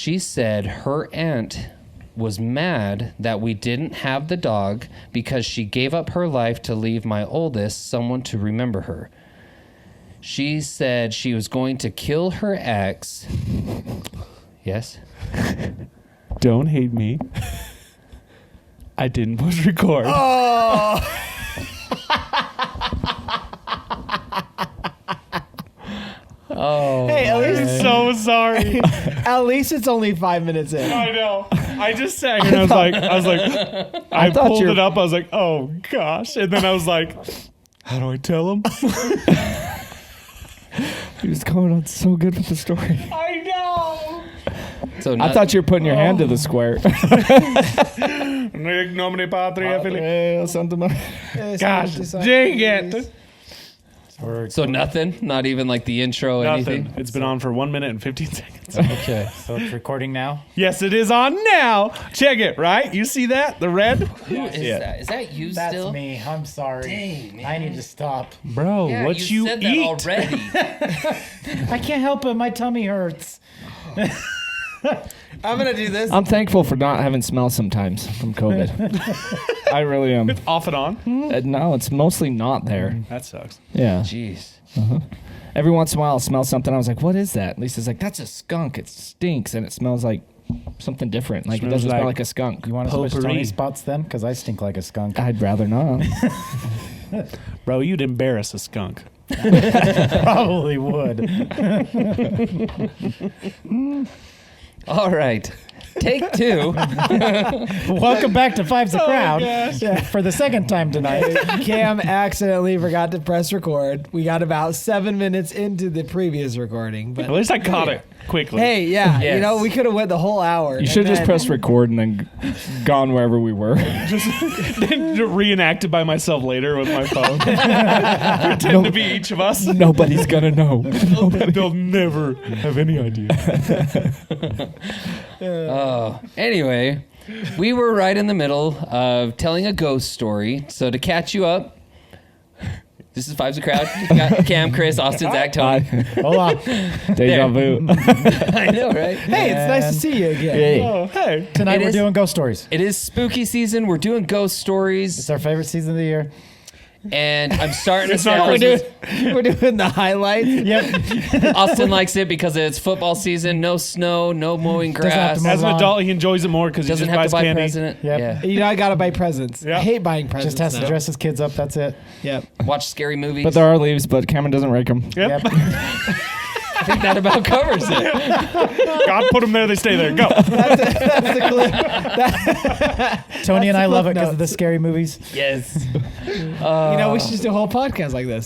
she said her aunt was mad that we didn't have the dog because she gave up her life to leave my oldest someone to remember her. She said she was going to kill her ex. Yes? Don't hate me. I didn't push record. Oh! Oh. Hey, at least I'm so sorry. at least it's only 5 minutes in. I know. I just sat here and I was like, I pulled it up. I was like, oh gosh. And then I was like, how do I tell him? He was going on so good with the story. I know. So I thought you were putting your hand to the square. Nec nomine Patria Filii. Gosh, Dang it. So nothing? Not even like the intro, Nothing. anything? It's been on for 1 minute and 15 seconds. Okay, so it's recording now? Yes, it is on now. Check it, right? You see that? The red? Who is that? Is that you That's still? me. I'm sorry. Dang, man. I need to stop. Bro, Yeah, what you said eat? that already. I can't help it. My tummy hurts. I'm going to do this. I'm thankful for not having smell sometimes from COVID. I really am. Off and on? No, it's mostly not there. That sucks. Yeah. Jeez. Every once in a while I'll smell something. I was like, what is that? Lisa's like, that's a skunk. It stinks and it smells like something different. Like it Smells doesn't smell like like a skunk. You want to switch Potpourri. Tony spots then? Because I stink like a skunk. I'd rather not. Bro, you'd embarrass a skunk. Probably would. All right. Take 2. Welcome back to Five's a Crowd. Yeah, for the second time tonight. Cam accidentally forgot to press record. We got about 7 minutes into the previous recording. But At least I caught it quickly. hey, yeah, Yes. you know, we could have went the whole hour. You should have just pressed. pressed record and then gone wherever we were. Then reenacted by myself later with my phone. Pretend to be each of us. Nobody's going to know. They'll never have any idea. Oh, anyway, we were right in the middle of telling a ghost story. So to catch you up, this is Five's a Crowd. You got Cam, Chris, Austin, Zach, Tony. Hold on. Deja vu. I know, right? Hey, it's nice to see you again. Hey. Oh, hey. Tonight It we're is- doing ghost stories. It is spooky season. We're doing ghost It's stories, our favorite season of the year. and I'm starting to It's not sound. We're doing the highlights. Yep. Austin likes it because it's football season. No snow, no mowing Doesn't have grass. to mow As an lawn. adult, he enjoys it more because he Doesn't just have buys to buy candy. present. Yep. Yeah. You know, I got to buy presents. Yeah. I hate buying presents. Just has to now. dress his kids up. That's it. Yep. Watch scary movies. But there are leaves, but Cameron doesn't rake them. Yep. I think that about covers it. God put them there, they stay there. Go. That's the clip. Tony and I love it Cliff because of the Notes. scary movies. Yes. You know, we should just do a whole podcast like this.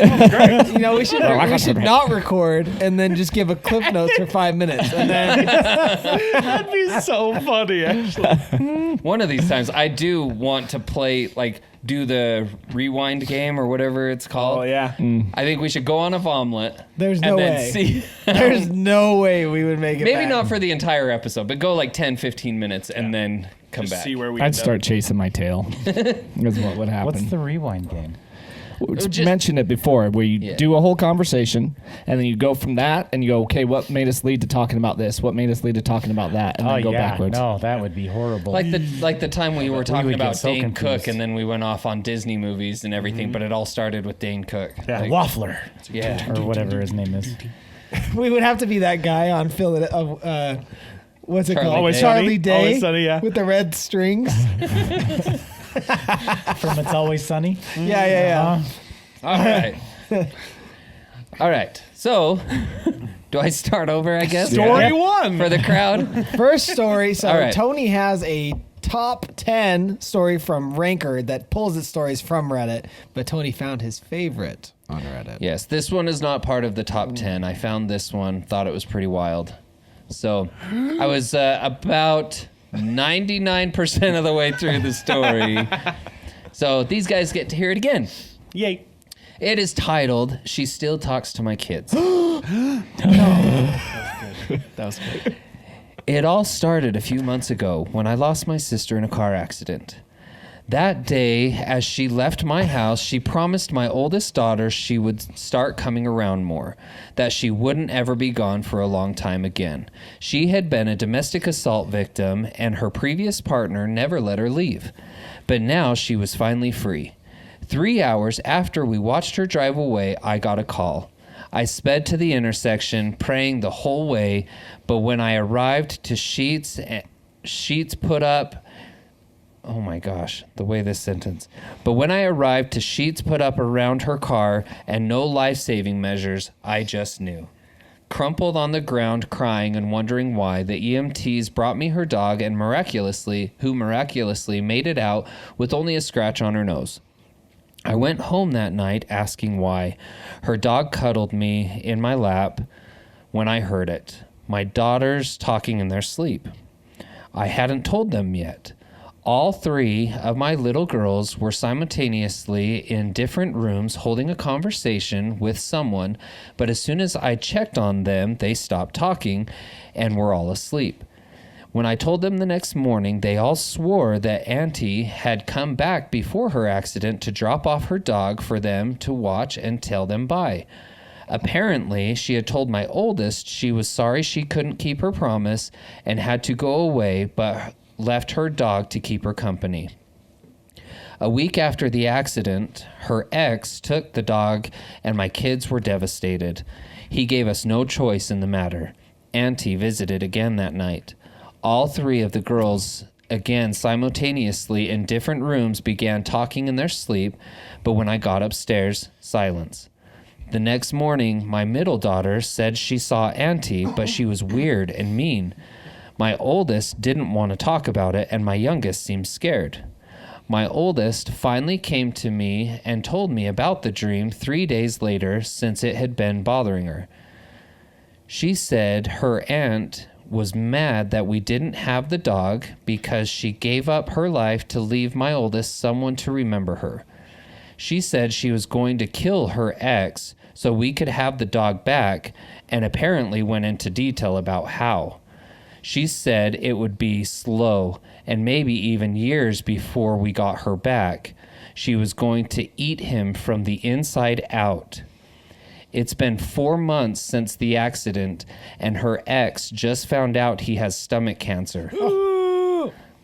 You know, we should I we got should some- not record and then just give a clip notes for 5 minutes, and then That'd be so funny, actually. One of these times, I do want to play, like, do the rewind game or whatever it's called. Oh, yeah. I think we should go on a omelet. There's and no then way. see. There's no way we would make it. Maybe back. not for the entire episode, but go like 10, 15 minutes and then come Just back. see where we I'd end up. start chasing my tail. Is what would happen. What's the rewind game? Just mentioned it before, where you Yeah. do a whole conversation, and then you go from that, and you go, okay, what made us lead to talking about this? What made us lead to talking about that? And Oh, then go yeah. backwards. No, that would be horrible. Like the time we were would talking get about so Dane confused. Cook, and then we went off on Disney movies and everything, but it all started with Dane Cook. Yeah. Like, Waffler. yeah. Or whatever his name is. We would have to be that guy on what's it Charlie called? Day. Charlie Day. Always Sunny, yeah. With the red strings. From It's Always Sunny. Yeah. All right. All right. So, do I start over, I guess? Story one. For the crowd? First story. So All right. Tony has a top 10 story from Ranker that pulls its stories from Reddit, but Tony found his favorite on Reddit. Yes, this one is not part of the top 10. I found this one, thought it was pretty wild. So, I was about 99% of the way through the story. So, these guys get to hear it again. Yay. It is titled, She Still Talks to My Kids. That was good. It all started a few months ago when I lost my sister in a car accident. That day, as she left my house, she promised my oldest daughter she would start coming around more, that she wouldn't ever be gone for a long time again. She had been a domestic assault victim, and her previous partner never let her leave. But now she was finally free. 3 hours after we watched her drive away, I got a call. I sped to the intersection, praying the whole way, but when I arrived to sheets put up... Oh my gosh, the way this sentence. But when I arrived to sheets put up around her car and no life-saving measures, I just knew. Crumpled on the ground, crying and wondering why, the EMTs brought me her dog and miraculously made it out with only a scratch on her nose. I went home that night asking why. Her dog cuddled me in my lap when I heard it. My daughters talking in their sleep. I hadn't told them yet. All 3 of my little girls were simultaneously in different rooms holding a conversation with someone, but as soon as I checked on them, they stopped talking and were all asleep. When I told them the next morning, they all swore that Auntie had come back before her accident to drop off her dog for them to watch and tell them bye. Apparently, she had told my oldest she was sorry she couldn't keep her promise and had to go away, but left her dog to keep her company. A week after the accident, her ex took the dog and my kids were devastated. He gave us no choice in the matter. Auntie visited again that night. All 3 of the girls, again simultaneously in different rooms, began talking in their sleep, but when I got upstairs, silence. The next morning, my middle daughter said she saw Auntie, but she was weird and mean. My oldest didn't want to talk about it, and my youngest seemed scared. My oldest finally came to me and told me about the dream 3 days later, since it had been bothering her. She said her aunt was mad that we didn't have the dog because she gave up her life to leave my oldest someone to remember her. She said she was going to kill her ex so we could have the dog back, and apparently went into detail about how. She said it would be slow and maybe even years before we got her back. She was going to eat him from the inside out. It's been 4 months since the accident, and her ex just found out he has stomach cancer.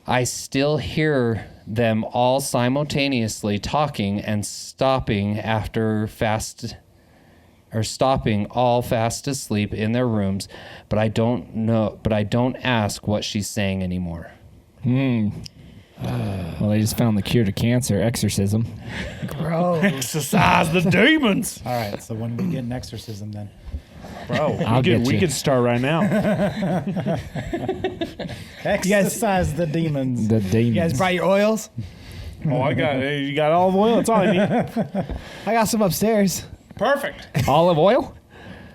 I still hear them all simultaneously talking and stopping all fast asleep in their rooms, but I don't ask what she's saying anymore. Well, they just found the cure to cancer, exorcism. Gross. Exorcise the demons. All right, so when we get an exorcism, then Bro, we could start right now. exorcise the demons. The demons. You guys brought your oils? Oh, you got olive oil? That's all I need. I got some upstairs. Perfect. Olive oil?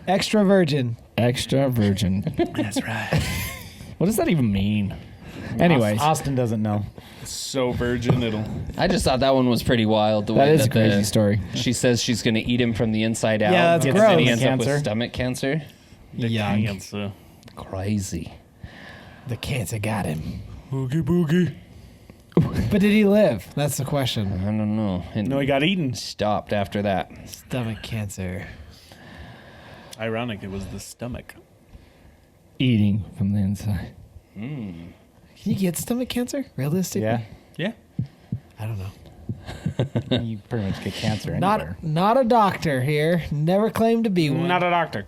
Extra virgin. Extra virgin. That's right. What does that even mean? Anyways. Austin doesn't know. So virgin, I just thought that one was pretty wild. The That way is a crazy story. She says she's going to eat him from the inside out. Yeah, that's and gross. then he ends up Cancer. with stomach cancer. the Young. cancer. Crazy. The cancer got him. Boogie boogie. But did he live? That's the question. I don't know. It No, he got eaten. stopped after that. Stomach cancer. Ironic, it was the stomach. Eating from the inside. Can you get stomach cancer? Realistically? Yeah. Yeah. I don't know. You pretty much get cancer anywhere. Not a doctor here. Never claimed to be one. Not a doctor.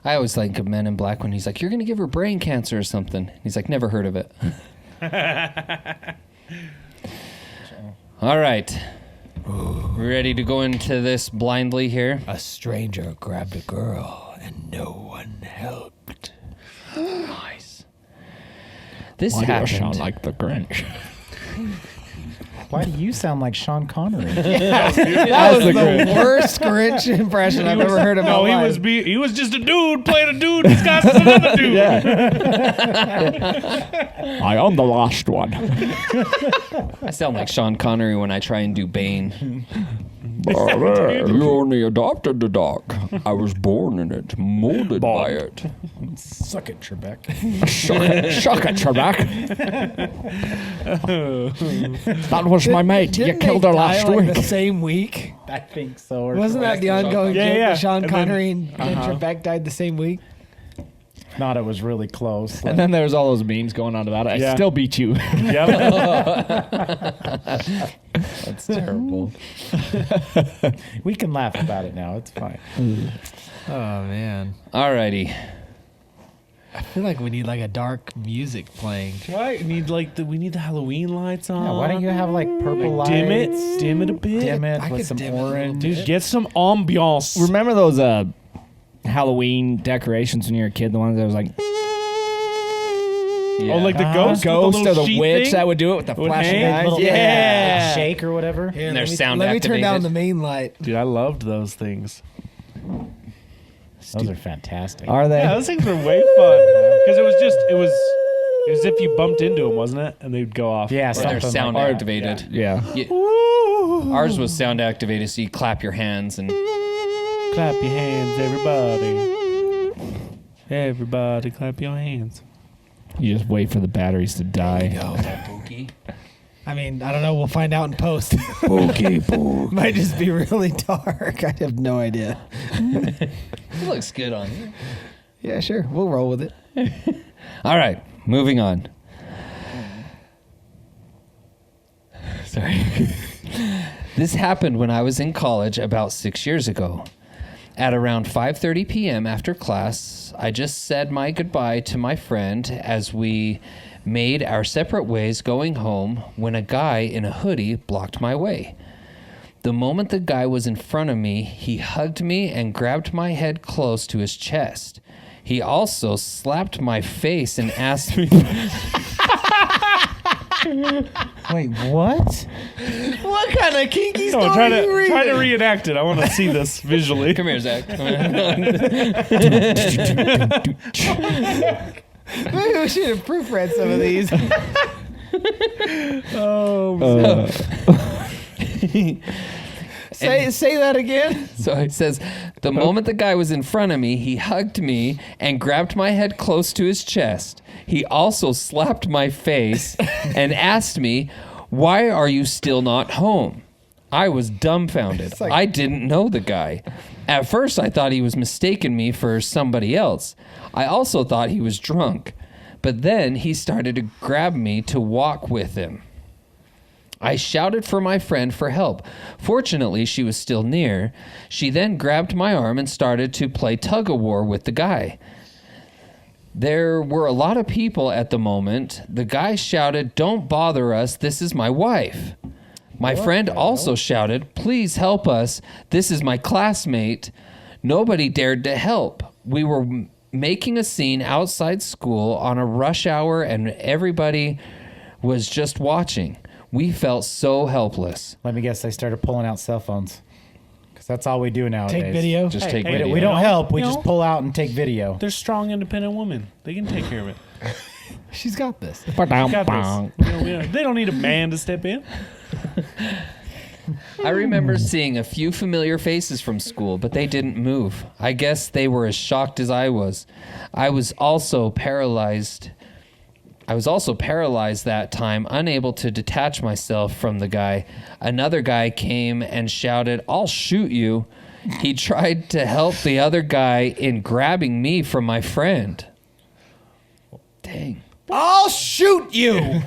I always think of Men in Black when he's like, "You're going to give her brain cancer or something." He's like, "Never heard of it." All right. Ready to go into this blindly here? A stranger grabbed a girl and no one helped. Nice. This Why do I happened. sound like the Grinch? Why do you sound like Sean Connery? That was the worst Grinch impression I've ever heard of. No, my life. he was just a dude playing a dude disguised as another dude. I am the last one. I sound like Sean Connery when I try and do Bane. You only adopted the dog. I was born in it, molded by it. Suck it, Trebek. Shock it, Trebek. That was my mate. You Didn't killed they her die, last like, week. the same week? I think so. Or Wasn't that the ongoing Yeah, joke yeah. that Sean And Connery then- and Trebek died the same week? Not, it was really close. And then there's all those memes going on about it. I Yeah. still beat you. Yep. That's terrible. We can laugh about it now. It's fine. Oh, man. Alrighty. I feel like we need like a dark music playing. Right? We need the Halloween lights on. Yeah, why don't you have like purple lights? dim it a bit? Dim it I with could some dim it a little orange. Dude, get some ambiance. Remember those Halloween decorations when you were a kid? The ones that was like Oh, like the ghost, ghost with or the sheet witch thing? that would do it with the Would flashing hang? eyes. Little Yeah. shake or whatever. Here, And they're sound let me turn down activated. the main light. Dude, I loved those things. Those are fantastic. Are they? Yeah, those things were way fun. Because it was as if you bumped into them, wasn't it? And they'd go off. Yeah, Or they're something sound like that. activated. Yeah. Ours was sound activated, so you clap your hands and Clap your hands, everybody. Everybody, clap your hands. You just wait for the batteries to die. I mean, I don't know. We'll find out in post. Okay, Might just be really dark. I have no idea. it looks good on you. Yeah, sure. We'll roll with it. All right, moving on. Sorry. This happened when I was in college about 6 years ago. At around 5:30 p.m. after class, I just said my goodbye to my friend as we made our separate ways going home when a guy in a hoodie blocked my way. The moment the guy was in front of me, he hugged me and grabbed my head close to his chest. He also slapped my face and asked me... Wait, what? What kind of kinky No, try to reenact it. I want to see this visually. Come here, Zach. Maybe we should have proofread some of these. Say that again. So it says, the moment the guy was in front of me, he hugged me and grabbed my head close to his chest. He also slapped my face and asked me, "Why are you still not home?" I was dumbfounded. like- I didn't know the guy. At first, I thought he was mistaking me for somebody else. I also thought he was drunk. But then he started to grab me to walk with him. I shouted for my friend for help. Fortunately, she was still near. She then grabbed my arm and started to play tug-of-war with the guy. There were a lot of people at the moment. The guy shouted, "Don't bother us. This is my wife." My friend also shouted, "Please help us. This is my classmate." Nobody dared to help. We were making a scene outside school on a rush hour, and everybody was just watching. We felt so helpless. Let me guess. They started pulling out cell phones because that's all we do nowadays. Take video. Just Hey, take hey, video. We don't help. We No. just pull out and take video. They're strong, independent women. They can take care of it. She's got this. Got this. They don't need a man to step in. I remember seeing a few familiar faces from school, but they didn't move. I guess they were as shocked as I was. I was also paralyzed that time, unable to detach myself from the guy. Another guy came and shouted, "I'll shoot you." He tried to help the other guy in grabbing me from my friend. Dang. I'll shoot you.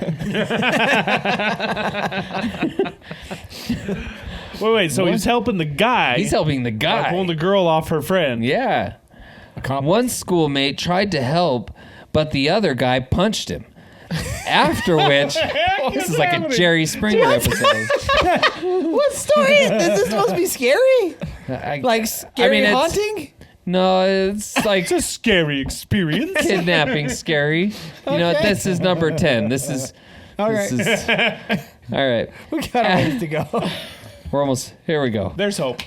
Wait. So he's helping the guy. He's helping the by guy. pulling the girl off her friend. Yeah. One schoolmate tried to help, but the other guy punched him. After which, this is like a Jerry Springer episode. What story is this? Is this supposed to be scary? Like scary it's- haunting? No, it's like It's a scary experience. kidnapping scary. You know, Okay. this is number 10. This is. All This right. is all right. We got a ways to go. We're almost. Here we go. There's hope.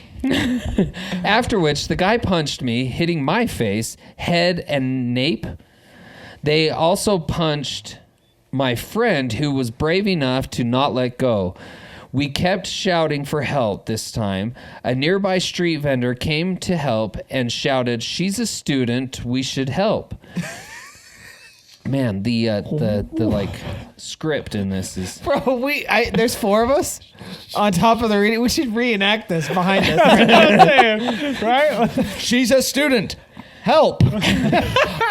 After which, the guy punched me, hitting my face, head, and nape. They also punched my friend, who was brave enough to not let go. We kept shouting for help this time. A nearby street vendor came to help and shouted, "She's a student. We should help." Man, the like script in this is Bro, there's 4 of us on top of the reading. We should reenact this behind us. Right? She's a student. Help.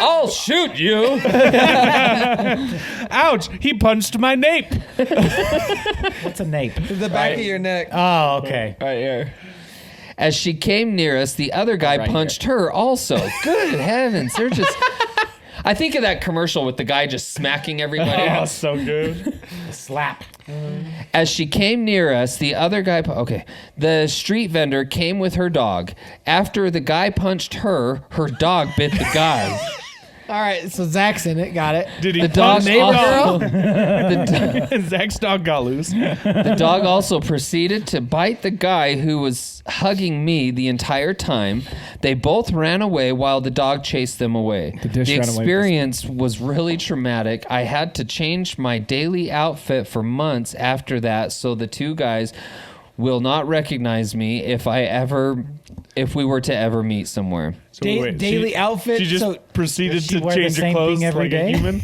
I'll shoot you. Ouch! He punched my nape. What's a nape? The back of your neck. Oh, okay. Right here. As she came near us, the other guy Right punched her also. Good heavens. They're just I think of that commercial with the guy just smacking everybody. Oh, so good. Slap. As she came near us, the other guy... Okay. The street vendor came with her dog. After the guy punched her, her dog bit the guy. All right, so Zach's in it. Got it. Did he The dog punch also, Zach's dog got loose. the dog also proceeded to bite the guy who was hugging me the entire time. They both ran away while the dog chased them away. The dish The ran away with the experience was really traumatic. I had to change my daily outfit for months after that, so the 2 guys will not recognize me if we were to ever meat somewhere. So wait, daily outfit. She just So proceeded Does she to wear the change her same clothes thing every like day? a human.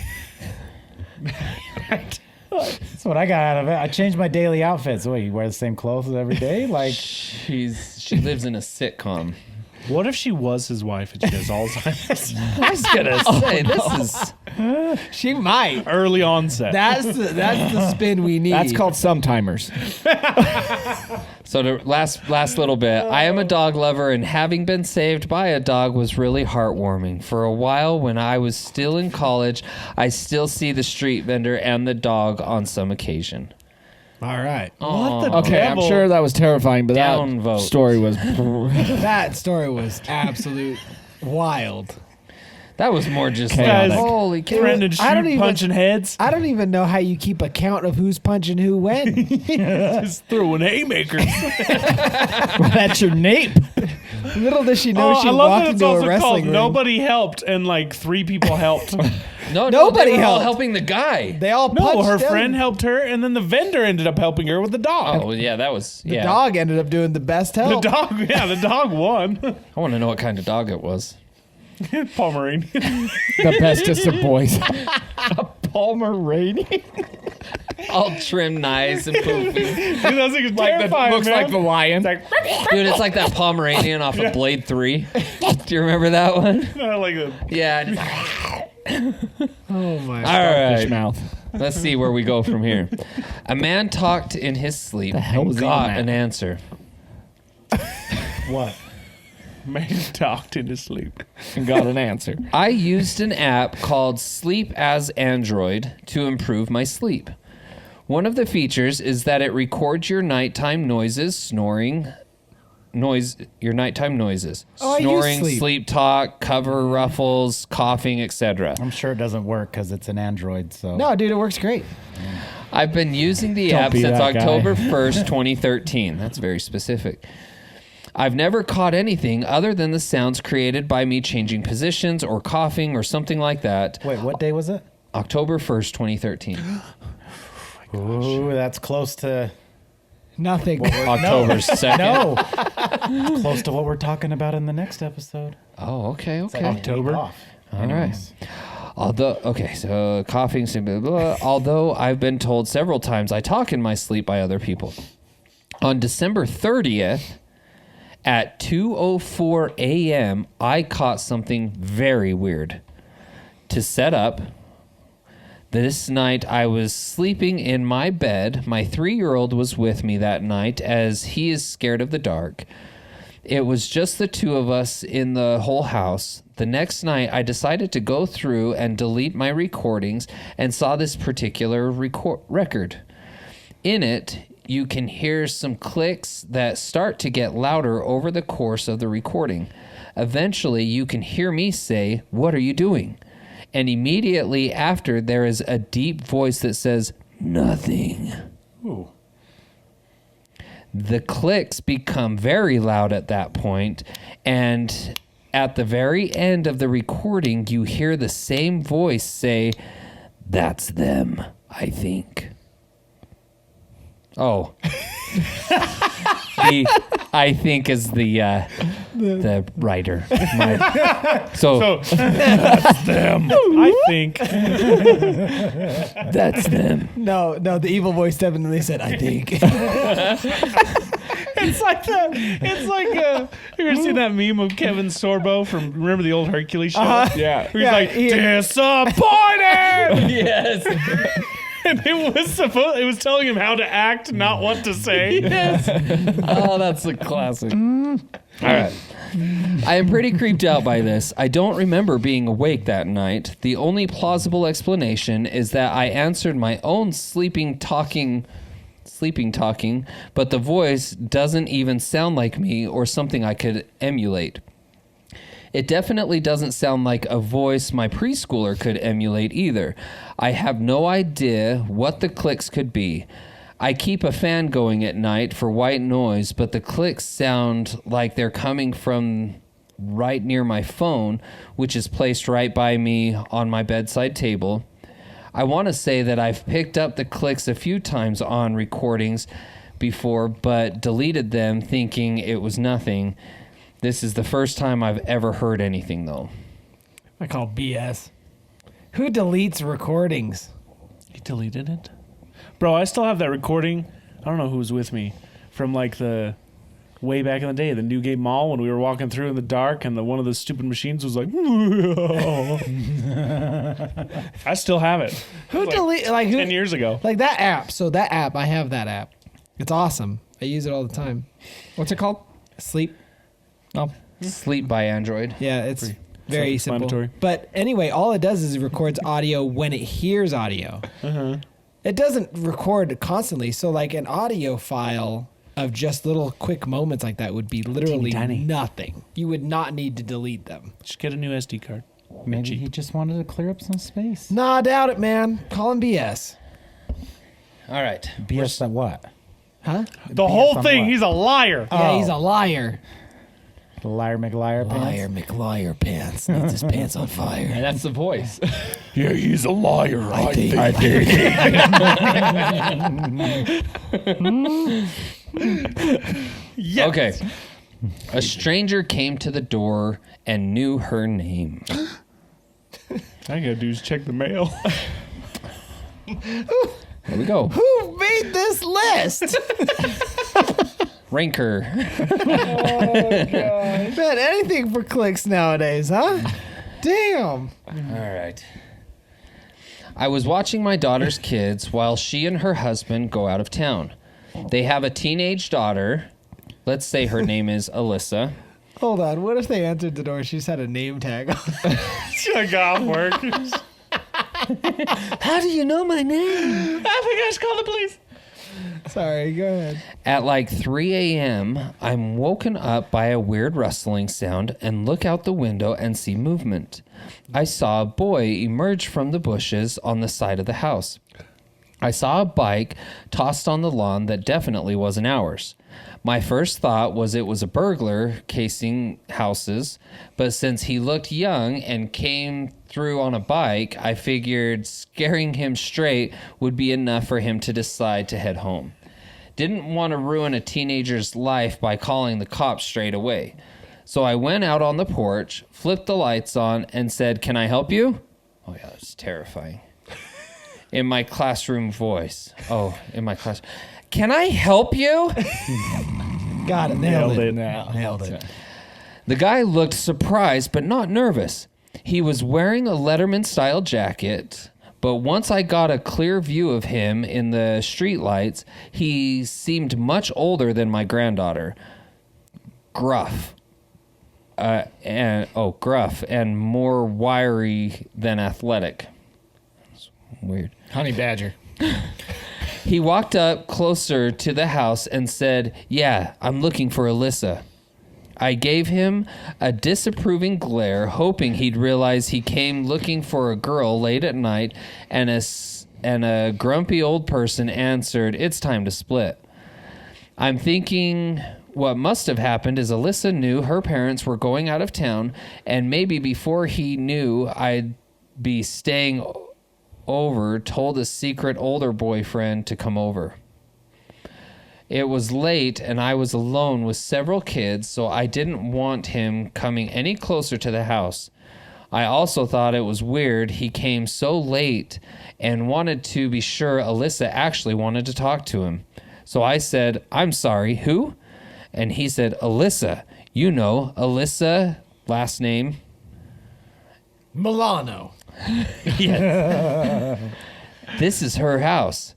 That's what I got out of it. I changed my daily outfits. What, you wear the same clothes every day? Like, She lives in a sitcom. What if she was his wife and she has Alzheimer's? I was gonna say this is she might. Early onset. That's the spin we need. That's called sometimers. so. The last little bit. I am a dog lover, and having been saved by a dog was really heartwarming. For a while, when I was still in college, I still see the street vendor and the dog on some occasion. All right. What the Okay, devil? I'm sure that was terrifying, but Down that vote. story was... That story was absolute wild. That was more just Chaotic. like, holy cow. Brendan I don't shoot even- punching heads. I don't even know how you keep a count of who's punching who when. Just throwing haymakers. that's your nape. Little does she know she I love walked that it's into a also called wrestling ring. Nobody helped and like 3 people helped. No, Nobody they were all helped. helping the guy. They all No, punched her him. friend helped her and then the vendor ended up helping her with the dog. Oh yeah, that was The dog ended up doing the best The help. dog, the dog won. I want to know what kind of dog it was. Pomeranian. the bestest of boys. Pomeranian. All trim, nice, and poofy. That's like terrifying, looks man. like the lion. Dude, it's like that Pomeranian off of Blade 3. Do you remember that one? I like it. Yeah. Oh my! All Fish right. mouth. Let's see where we go from here. A man talked in his sleep hell and was he got on that? an answer. What? Man talked in his sleep. And got an answer. I used an app called Sleep as Android to improve my sleep. One of the features is that it records your nighttime noises, your nighttime noises. Oh, I use snoring, Sleep. sleep talk, cover ruffles, coughing, etc. I'm sure it doesn't work because it's an Android. So No, dude, it works great. I've been using the Don't app be since that guy. October 1st, 2013. That's very specific. I've never caught anything other than the sounds created by me changing positions or coughing or something like that. Wait, what day was it? October 1st, 2013. Ooh, that's close to Nothing. October 2nd. no, close to what we're talking about in the next episode. Oh, okay, okay. October. All right. So coughing, blah, blah, blah. Although I've been told several times I talk in my sleep by other people. On December 30th at 2:04 a.m., I caught something very weird. To set up, this night I was sleeping in my bed. My 3-year-old was with me that night as he is scared of the dark. It was just the 2 of us in the whole house. The next night, I decided to go through and delete my recordings and saw this particular record. In it, you can hear some clicks that start to get louder over the course of the recording. Eventually, you can hear me say, "What are you doing?" And immediately after, there is a deep voice that says, "Nothing." Ooh. The clicks become very loud at that point, and at the very end of the recording, you hear the same voice say, "That's them, I think." Oh, I think is the writer. So that's them. I think that's them. No, the evil voice stepped in and they said, I think. it's like that. It's like you ever seen that meme of Kevin Sorbo from remember the old Hercules show? Yeah. Where he's like disappointed. Yes. And it was telling him how to act, not what to say. Yes. Oh, that's a classic. All right. I am pretty creeped out by this. I don't remember being awake that night. The only plausible explanation is that I answered my own sleeping talking, but the voice doesn't even sound like me or something I could emulate. It definitely doesn't sound like a voice my preschooler could emulate either. I have no idea what the clicks could be. I keep a fan going at night for white noise, but the clicks sound like they're coming from right near my phone, which is placed right by me on my bedside table. I want to say that I've picked up the clicks a few times on recordings before, but deleted them thinking it was nothing. This is the first time I've ever heard anything, though. I call BS. Who deletes recordings? He deleted it? Bro, I still have that recording. I don't know who was with me from like the way back in the day, the Newgate Mall when we were walking through in the dark and one of the stupid machines was like, I still have it. Who delete like 10 years ago. Like that app. So that app, I have that app. It's awesome. I use it all the time. What's it called? Sleep. Oh, Sleep by Android. Yeah, it's very simple. Self-explanatory. But anyway, all it does is it records audio when it hears audio. It doesn't record constantly. So like an audio file of just little quick moments like that would be literally Teeny tiny. nothing. You would not need to delete them. Just get a new SD card. Maybe he just wanted to clear up some space. Nah, I doubt it, man. Call him BS. All right. BS on what? Huh? The BS whole on thing, what? he's a liar. Yeah, he's a liar. The liar McLiar pants? Liar McLiar pants. Needs his pants on fire. and that's the voice. Yeah, he's a liar. I think. Yes. Okay. A stranger came to the door and knew her name. All I gotta do is check the mail. There we go. Who made this list? Ranker. Man, anything for clicks nowadays, huh? Damn. All right. I was watching my daughter's kids while she and her husband go out of town. They have a teenage daughter. Let's say her name is Alyssa. Hold on. What if they answered the door? She just had a name tag on. She got off work. How do you know my name? I think I should call the police. Sorry, go ahead. At like 3 a.m., I'm woken up by a weird rustling sound and look out the window and see movement. I saw a boy emerge from the bushes on the side of the house. I saw a bike tossed on the lawn that definitely wasn't ours. My first thought was it was a burglar casing houses, but since he looked young and came through on a bike, I figured scaring him straight would be enough for him to decide to head home. Didn't want to ruin a teenager's life by calling the cops straight away. So I went out on the porch, flipped the lights on, and said, "Can I help you?" Oh yeah, that's terrifying. In my classroom voice. Can I help you? Got it. Nailed it. Nailed it. The guy looked surprised, but not nervous. He was wearing a Letterman-style jacket, but once I got a clear view of him in the streetlights, he seemed much older than my granddaughter. Gruff. Gruff and more wiry than athletic. That's weird. Honey badger. He walked up closer to the house and said, "Yeah, I'm looking for Alyssa." I gave him a disapproving glare, hoping he'd realize he came looking for a girl late at night, and a grumpy old person answered, "It's time to split." I'm thinking what must have happened is Alyssa knew her parents were going out of town, and maybe before he knew I'd be staying over, told a secret older boyfriend to come over. It was late and I was alone with several kids, so I didn't want him coming any closer to the house. I also thought it was weird he came so late and wanted to be sure Alyssa actually wanted to talk to him. So I said, "I'm sorry, who?" And he said, "Alyssa. You know, Alyssa, last name." Milano. Yes. This is her house.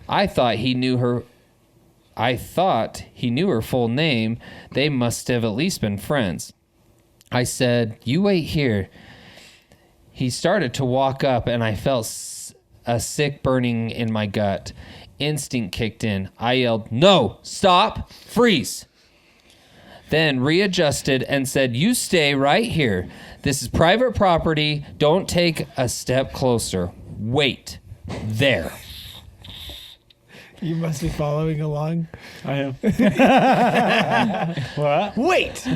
I thought he knew her full name. They must have at least been friends. I said, "You wait here." He started to walk up and I felt a sick burning in my gut. Instinct kicked in. I yelled, "No, stop, freeze." Then readjusted and said, "You stay right here. This is private property. Don't take a step closer. Wait. There." You must be following along. I am. What? Wait.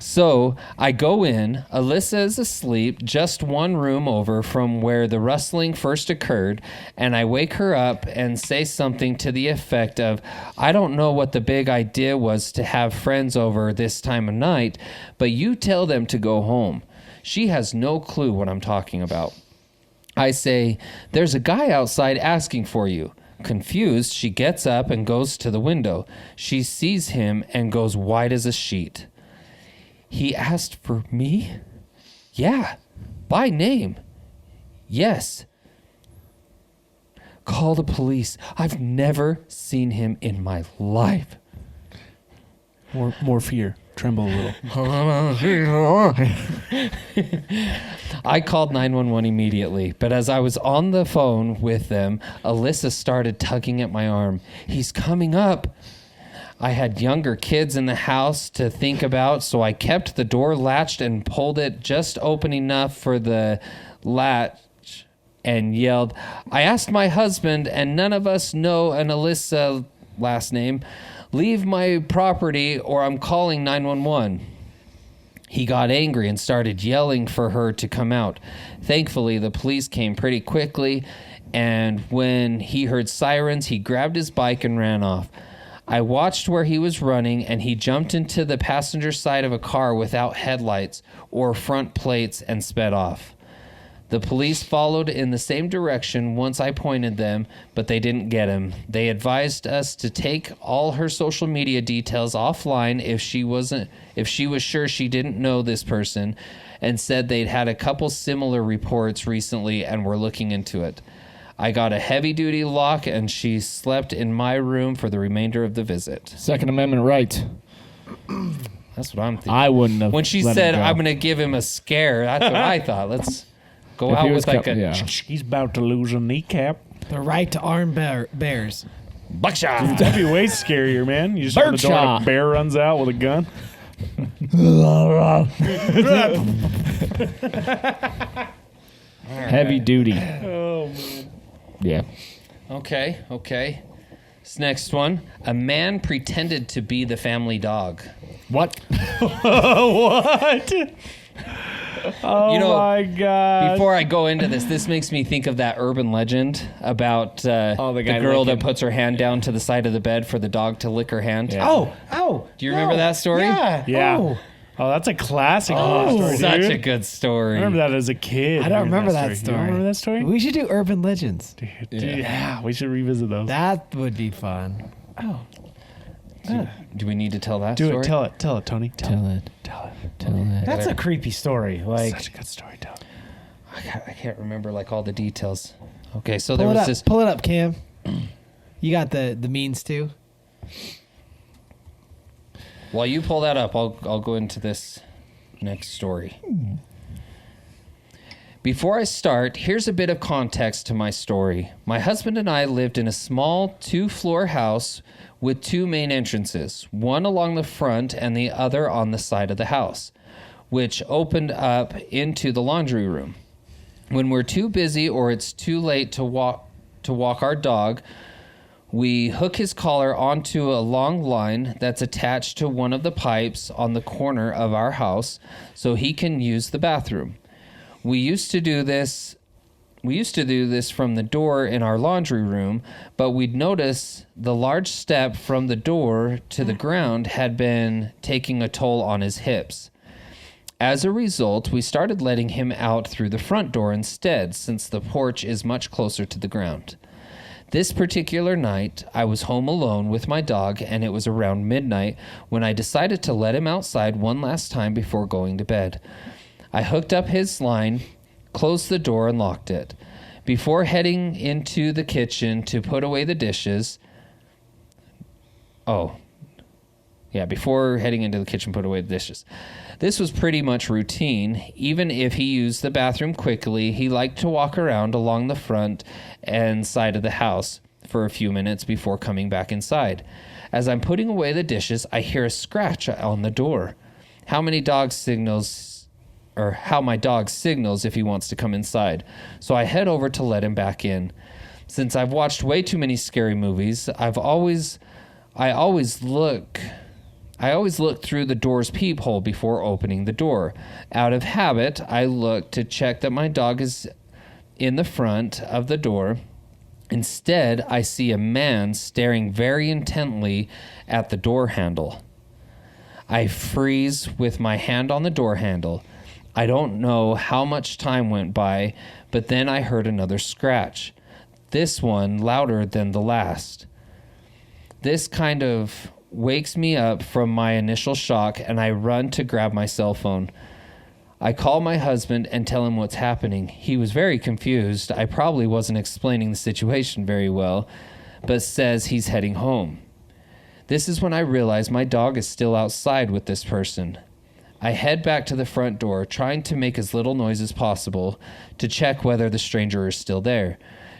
So I go in. Alyssa is asleep, just one room over from where the rustling first occurred, and I wake her up and say something to the effect of, "I don't know what the big idea was to have friends over this time of night, but you tell them to go home." She has no clue what I'm talking about. I say, "There's a guy outside asking for you." Confused, she gets up and goes to the window. She sees him and goes white as a sheet. "He asked for me?" "Yeah, by name." "Yes." "Call the police. I've never seen him in my life." More fear. Tremble a little. I called 911 immediately, but as I was on the phone with them, Alyssa started tugging at my arm. "He's coming up." I had younger kids in the house to think about, so I kept the door latched and pulled it just open enough for the latch and yelled, "I asked my husband, and none of us know an Alyssa last name. Leave my property or I'm calling 911. He got angry and started yelling for her to come out. Thankfully, the police came pretty quickly, and when he heard sirens, he grabbed his bike and ran off. I watched where he was running, and he jumped into the passenger side of a car without headlights or front plates and sped off. The police followed in the same direction once I pointed them, but they didn't get him. They advised us to take all her social media details offline if she was sure she didn't know this person, and said they'd had a couple similar reports recently and were looking into it. I got a heavy-duty lock, and she slept in my room for the remainder of the visit. Second Amendment right. That's what I'm thinking. I wouldn't have. When she let said, him go. "I'm going to give him a scare," that's what I thought. Let's go If out he was with like a yeah. He's about to lose a kneecap. The right to arm bears. buckshot. That'd be way scarier, man. You just open the door and Birdshot. a bear runs out with a gun. Heavy duty. Oh, man. Yeah. Okay. This next one. A man pretended to be the family dog. What? What? Oh, You know, my God. Before I go into this makes me think of that urban legend about the the guy girl licking. that puts her hand down to the side of the bed for the dog to lick her hand. Yeah. Oh. Do you remember that story? Yeah. Yeah. Oh. Oh, that's a classic story, Such dude. a good story. I remember that as a kid. I don't remember that You story. don't remember that story? We should do urban legends. Dude, yeah, we should revisit those. That would be fun. Do we need to tell that Do story? it. Tell it, Tony. Tell it. That's a creepy story. Like, Such a good story, tell it. I can't remember like all the details. Okay, so there Pull it was up. this. Pull it up, Cam. You got the means too. While you pull that up, I'll go into this next story. Before I start, here's a bit of context to my story. My husband and I lived in a small 2-floor house with 2 main entrances, one along the front and the other on the side of the house, which opened up into the laundry room. When we're too busy or it's too late to walk our dog, we hook his collar onto a long line that's attached to one of the pipes on the corner of our house so he can use the bathroom. We used to do this We used to do this from the door in our laundry room, but we'd notice the large step from the door to the ground had been taking a toll on his hips. As a result, we started letting him out through the front door instead, since the porch is much closer to the ground. This particular night, I was home alone with my dog, and it was around midnight when I decided to let him outside one last time before going to bed. I hooked up his line, closed the door, and locked it. Before heading into the kitchen to put away the dishes... before heading into the kitchen, put away the dishes. This was pretty much routine. Even if he used the bathroom quickly, he liked to walk around along the front and side of the house for a few minutes before coming back inside. As I'm putting away the dishes, I hear a scratch on the door. How my dog signals if he wants to come inside. So I head over to let him back in. Since I've watched way too many scary movies, I always look through the door's peephole before opening the door. Out of habit, I look to check that my dog is in the front of the door. Instead, I see a man staring very intently at the door handle. I freeze with my hand on the door handle. I don't know how much time went by, but then I heard another scratch. This one louder than the last. This kind of wakes me up from my initial shock, and I run to grab my cell phone. I call my husband and tell him what's happening. He was very confused. I probably wasn't explaining the situation very well, but says he's heading home. This is when I realize my dog is still outside with this person. I head back to the front door, trying to make as little noise as possible to check whether the stranger is still there.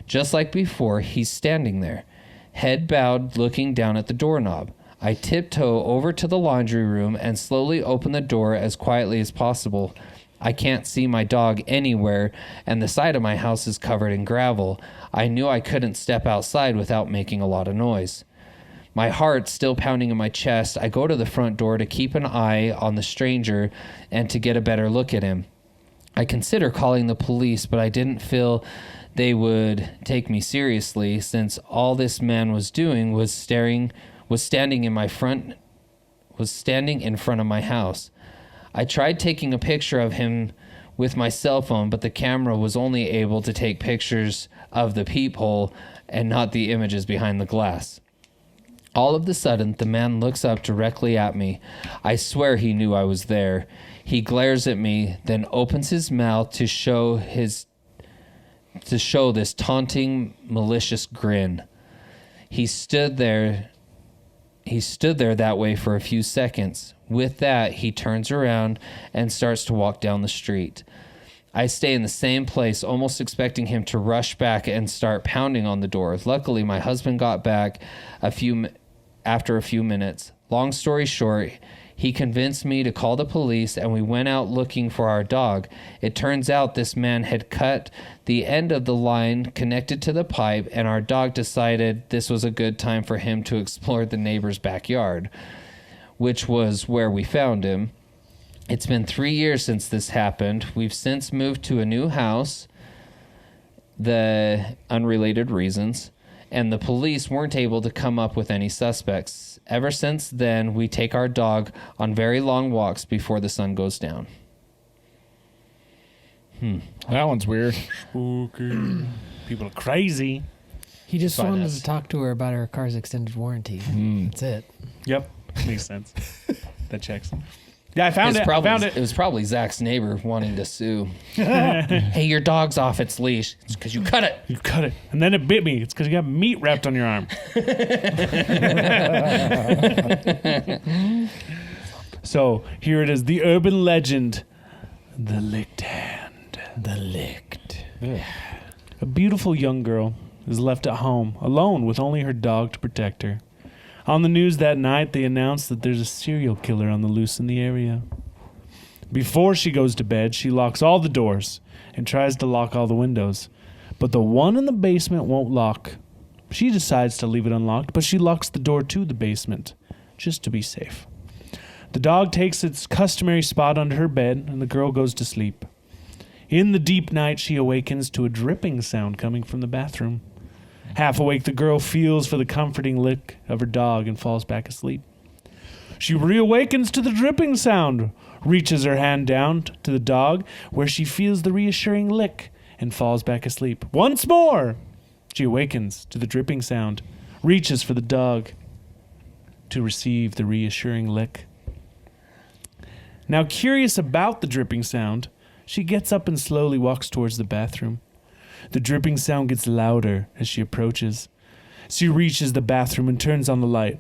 Just like before, he's standing there, head bowed, looking down at the doorknob. I tiptoe over to the laundry room and slowly open the door as quietly as possible. I can't see my dog anywhere, and the side of my house is covered in gravel. I knew I couldn't step outside without making a lot of noise. My heart still pounding in my chest, I go to the front door to keep an eye on the stranger and to get a better look at him. I consider calling the police, but I didn't feel they would take me seriously, since all this man was doing was standing in front of my house. I tried taking a picture of him with my cell phone, but the camera was only able to take pictures of the peephole and not the images behind the glass. All of a sudden, the man looks up directly at me. I swear he knew I was there. He glares at me, then opens his mouth to show this taunting, malicious grin. He stood there that way for a few seconds. With that, he turns around and starts to walk down the street. I stay in the same place, almost expecting him to rush back and start pounding on the door. Luckily, my husband got back after a few minutes. Long story short, he convinced me to call the police, and we went out looking for our dog. It turns out this man had cut the end of the line connected to the pipe, and our dog decided this was a good time for him to explore the neighbor's backyard, which was where we found him. It's been 3 years since this happened. We've since moved to a new house, the unrelated reasons, and the police weren't able to come up with any suspects. Ever since then, we take our dog on very long walks before the sun goes down. That one's weird. Spooky. People are crazy. He just Find wanted us. to talk to her about her car's extended warranty. That's it. Yep. Makes sense. That checks. Yeah, I found it. It was probably Zach's neighbor wanting to sue. Hey, your dog's off its leash. It's because you cut it. You cut it. And then it bit me. It's because you got meat wrapped on your arm. So here it is. The urban legend. The licked hand. The licked. A beautiful young girl is left at home, alone with only her dog to protect her. On the news that night, they announced that there's a serial killer on the loose in the area. Before she goes to bed, she locks all the doors and tries to lock all the windows. But the one in the basement won't lock. She decides to leave it unlocked, but she locks the door to the basement, just to be safe. The dog takes its customary spot under her bed, and the girl goes to sleep. In the deep night, she awakens to a dripping sound coming from the bathroom. Half awake, the girl feels for the comforting lick of her dog and falls back asleep. She reawakens to the dripping sound, reaches her hand down to the dog, where she feels the reassuring lick and falls back asleep. Once more, she awakens to the dripping sound, reaches for the dog to receive the reassuring lick. Now, curious about the dripping sound, she gets up and slowly walks towards the bathroom. The dripping sound gets louder as she approaches. She reaches the bathroom and turns on the light.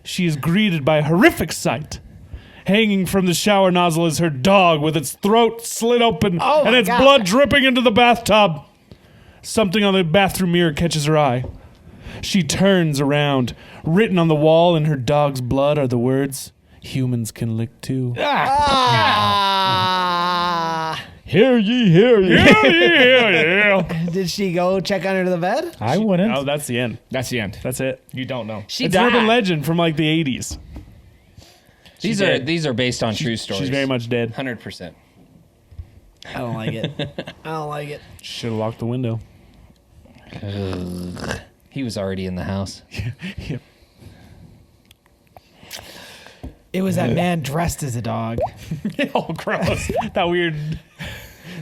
She is greeted by a horrific sight. Hanging from the shower nozzle is her dog with its throat slit open and its blood dripping into the bathtub. Something on the bathroom mirror catches her eye. She turns around. Written on the wall in her dog's blood are the words, "Humans can lick too." Hear ye, hear ye. Yeah. Did she go check under the bed? I wouldn't. Oh, that's the end. That's the end. That's it. You don't know. It's urban legend from like the 80s. These are based on true stories. She's very much dead. 100%. I don't like it. I don't like it. Should have locked the window. He was already in the house. Yep. It was that man dressed as a dog. Oh, gross. That weird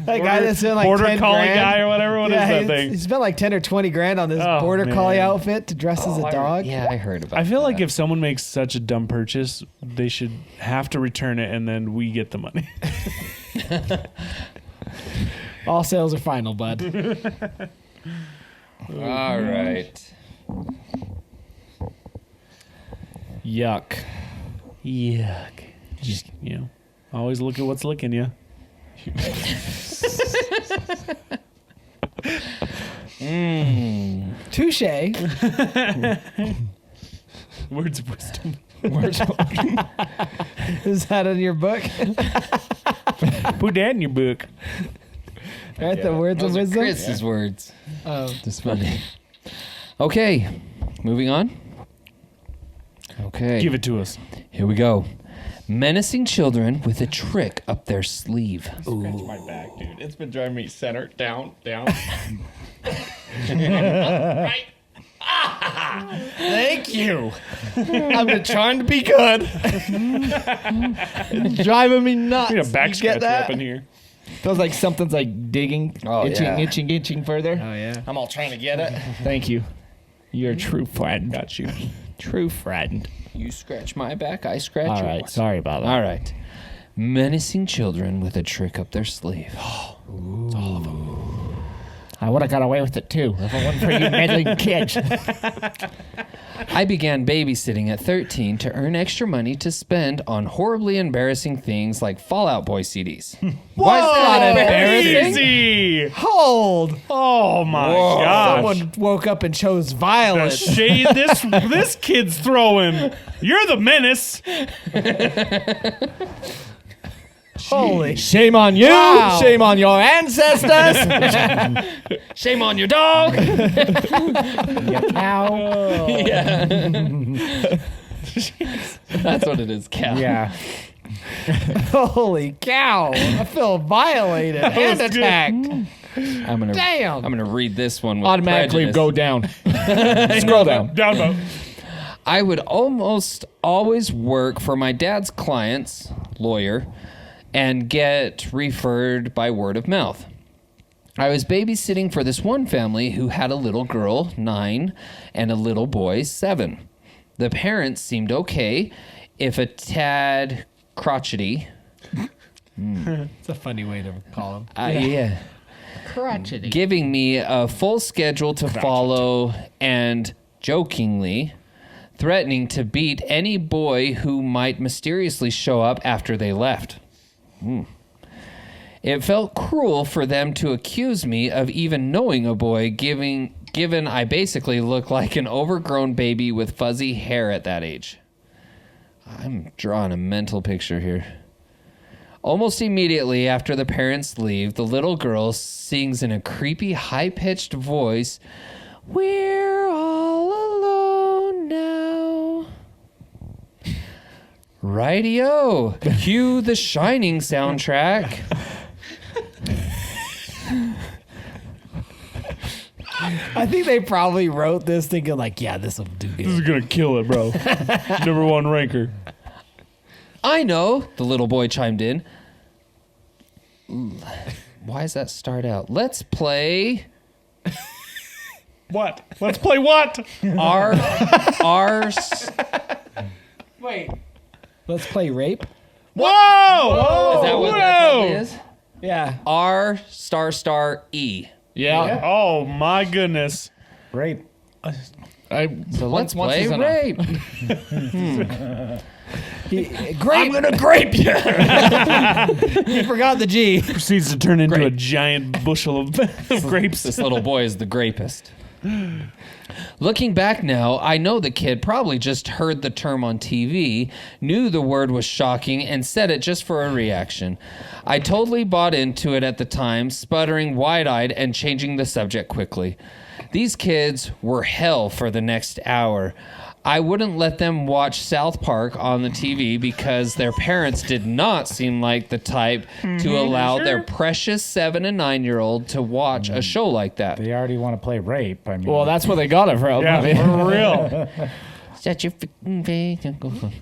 That guy that's been like border 10 collie grand. guy or whatever. What is that thing? He spent like 10 or 20 grand on this Oh, border collie man. outfit to dress as a dog. Yeah, I heard about I feel that. like if someone makes such a dumb purchase, they should have to return it and then we get the money. All sales are final, bud. All right. Yuck. Yuck. Just, always look at what's licking you. Touche. Words of wisdom. Is that in your book? Put that in your book. Right, the words of Those are wisdom? Chris's words. Oh. Just funny. Okay, moving on. Okay. Give it to us. Here we go. Menacing children with a trick up their sleeve. Scratch my back, dude. It's been driving me center, down. Right. Thank you. I've been trying to be good. It's driving me nuts. We need a back You get scratcher that? up in here. Feels like something's like digging, Oh, itching further. Oh, yeah. I'm all trying to get it. Thank you. You're a true friend. Got you. True friend. You scratch my back, I scratch All yours. right. Sorry about that. All right. Menacing children with a trick up their sleeve. I would have got away with it too if it wasn't for you meddling kids. I began babysitting at 13 to earn extra money to spend on horribly embarrassing things like Fallout Boy CDs. Why is that embarrassing? Easy. Hold. Oh my Whoa. gosh. Someone woke up and chose The violence. shade this kid's throwing. You're the menace. Holy Shame on you. Wow. Shame on your ancestors. Shame on your dog. cow. Yeah. That's what it is, cow. Yeah. Holy cow. I feel violated and was good. attacked. I'm gonna Damn. I'm gonna read this one with Automatically prejudice. go down. Scroll down. Down vote. I would almost always work for my dad's clients, lawyer, and get referred by word of mouth. I was babysitting for this one family who had a little girl, 9, and a little boy, 7. The parents seemed okay, if a tad crotchety. It's a funny way to call him. Yeah. Crotchety. Giving me a full schedule to follow and jokingly threatening to beat any boy who might mysteriously show up after they left. It felt cruel for them to accuse me of even knowing a boy, given I basically look like an overgrown baby with fuzzy hair at that age. I'm drawing a mental picture here. Almost immediately after the parents leave, the little girl sings in a creepy, high-pitched voice, "We're all alone now." Rightio. Cue the Shining soundtrack. I think they probably wrote this thinking like, yeah, this will do This is good. gonna kill it, bro. Number one ranker. I know, the little boy chimed in. Why does that start out? Let's play What? Let's play what? our Wait. Let's play rape? Whoa! Is that what that probably is? Yeah. R star E. Yeah. Oh my goodness. Rape. So let's once play is enough. rape. Grape. I'm gonna grape you. You forgot the G. Proceeds to turn into a Grape. giant bushel of grapes. This little boy is the grapist. Looking back now, I know the kid probably just heard the term on TV, knew the word was shocking, and said it just for a reaction. I totally bought into it at the time, sputtering wide-eyed and changing the subject quickly. These kids were hell for the next hour. I wouldn't let them watch South Park on the TV because their parents did not seem like the type to allow their precious 7 and 9-year-old to watch a show like that. They already want to play rape. I mean, Well, that's where they got it from. Yeah, I mean, for real. Shut your freaking face and go home.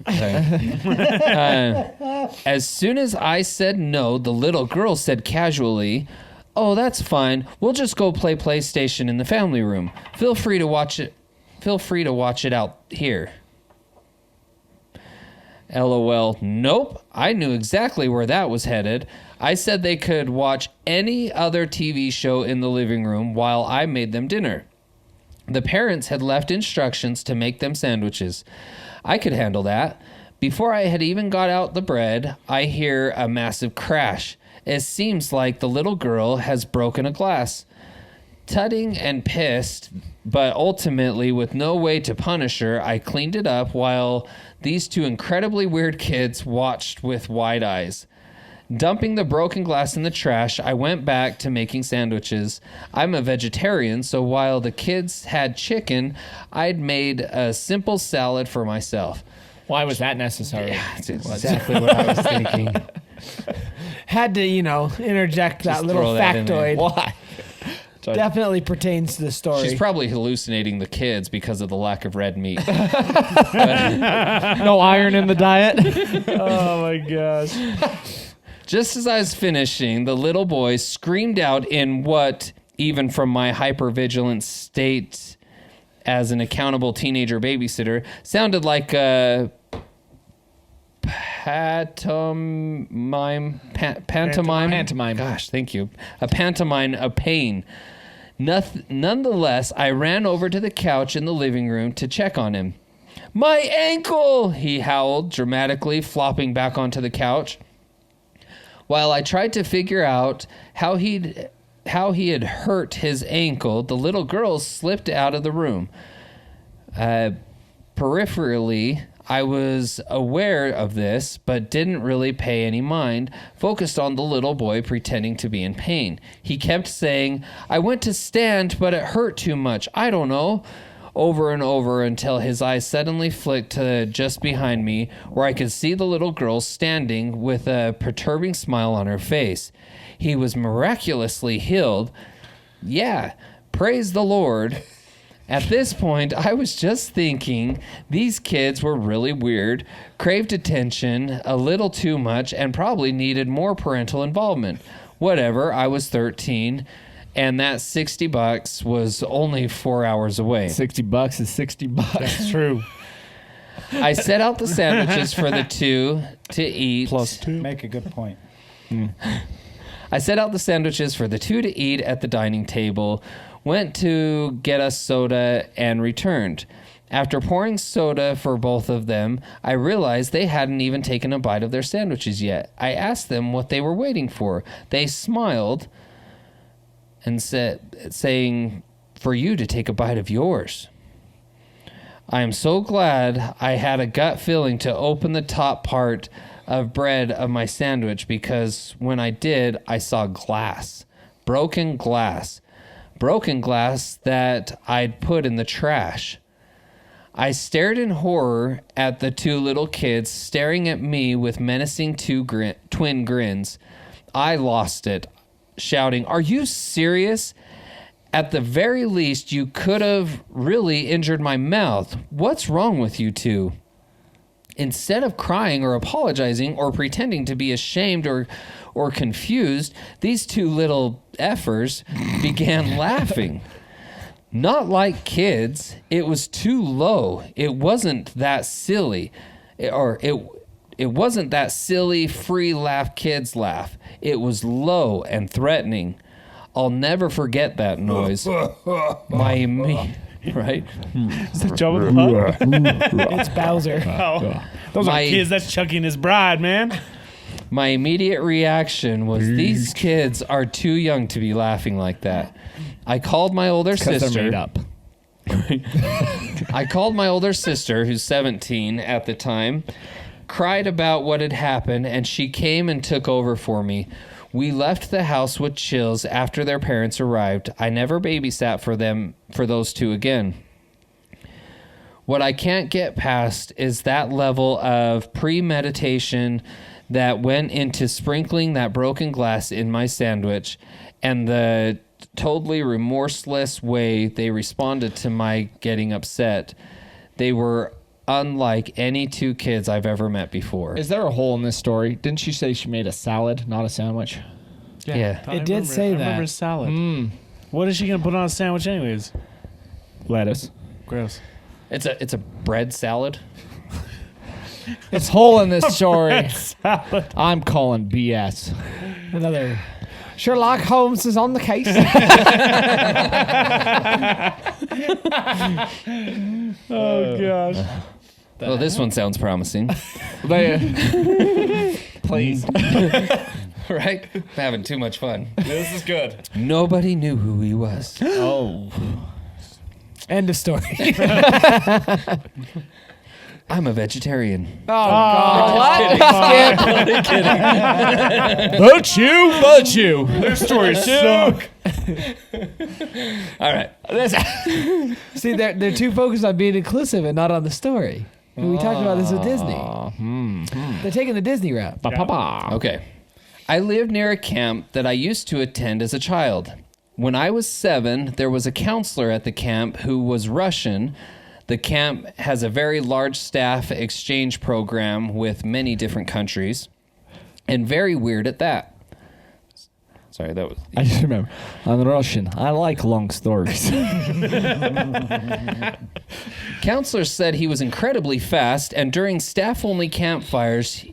As soon as I said no, the little girl said casually, "Oh, that's fine. We'll just go play PlayStation in the family room. Feel free to watch it out here." LOL. Nope. I knew exactly where that was headed. I said they could watch any other TV show in the living room while I made them dinner. The parents had left instructions to make them sandwiches. I could handle that. Before I had even got out the bread, I hear a massive crash. It seems like the little girl has broken a glass. Tutting and pissed, but ultimately with no way to punish her, I cleaned it up while these two incredibly weird kids watched with wide eyes. Dumping the broken glass in the trash, I went back to making sandwiches. I'm a vegetarian, so while the kids had chicken, I'd made a simple salad for myself. why was that necessary? That's exactly what I was thinking. Had to, interject that Just little throw that in there. factoid. Why? Definitely pertains to the story. She's probably hallucinating the kids because of the lack of red meat. No iron in the diet. Oh my gosh. Just as I was finishing, the little boy screamed out in what, even from my hypervigilant state as an accountable teenager babysitter, sounded like a pantomime. Pantomime. Gosh, thank you. A pantomime of pain. Nonetheless, I ran over to the couch in the living room to check on him. "My ankle!" he howled, dramatically flopping back onto the couch. While I tried to figure out how he had hurt his ankle, the little girl slipped out of the room. Peripherally, I was aware of this, but didn't really pay any mind, focused on the little boy pretending to be in pain. He kept saying, "I went to stand, but it hurt too much. I don't know," over and over until his eyes suddenly flicked to just behind me, where I could see the little girl standing with a perturbing smile on her face. He was miraculously healed. Yeah, praise the Lord. At this point, I was just thinking these kids were really weird, craved attention a little too much, and probably needed more parental involvement. Whatever, I was 13, and that $60 was only 4 hours away. $60 is $60. That's true. I set out the sandwiches for the two to eat. +2. Make a good point. I set out the sandwiches for the two to eat at the dining table, went to get us soda, and returned. After pouring soda for both of them, I realized they hadn't even taken a bite of their sandwiches yet. I asked them what they were waiting for. They smiled and saying, "For you to take a bite of yours." I am so glad I had a gut feeling to open the top part of bread of my sandwich, because when I did, I saw glass. Broken glass that I'd put in the trash. I stared in horror at the two little kids staring at me with menacing twin grins. I lost it, shouting, "Are you serious?" At the very least, you could have really injured my mouth. What's wrong with you two? Instead of crying or apologizing or pretending to be ashamed or confused, these two little effers began laughing. Not like kids. It was too low. It wasn't that silly. It wasn't that silly free laugh kids laugh. It was low and threatening. I'll never forget that noise. Right? Is that Jabba the Hutt? It's Bowser. Oh. Those are kids. That's Chucky and his bride, man. My immediate reaction was, these kids are too young to be laughing like that. I called my older sister. They're made up. I called my older sister, who's 17 at the time, cried about what had happened, and she came and took over for me. We left the house with chills after their parents arrived. I never babysat for those two again. What I can't get past is that level of premeditation that went into sprinkling that broken glass in my sandwich, and the totally remorseless way they responded to my getting upset. They were unlike any two kids I've ever met before. Is there a hole in this story? Didn't she say she made a salad, not a sandwich? Yeah. It did say I that. remember salad. What is she going to put on a sandwich anyways? Lettuce. Gross. It's a bread salad. It's hole in this story. Salad. I'm calling BS. Another Sherlock Holmes is on the case. Oh, gosh. Well, this one sounds promising. Please. Right? Having too much fun. This is good. Nobody knew who he was. Oh. End of story. I'm a vegetarian. Oh, God. But you. Their stories suck. All right. See, they're too focused on being inclusive and not on the story. We talked about this with Disney. They're taking the Disney route. Okay. I lived near a camp that I used to attend as a child. When I was 7, there was a counselor at the camp who was Russian. The camp has a very large staff exchange program with many different countries, and very weird at that. Sorry, that was... I just remember. I'm Russian. I like long stories. Counselor said he was incredibly fast, and during staff-only campfires,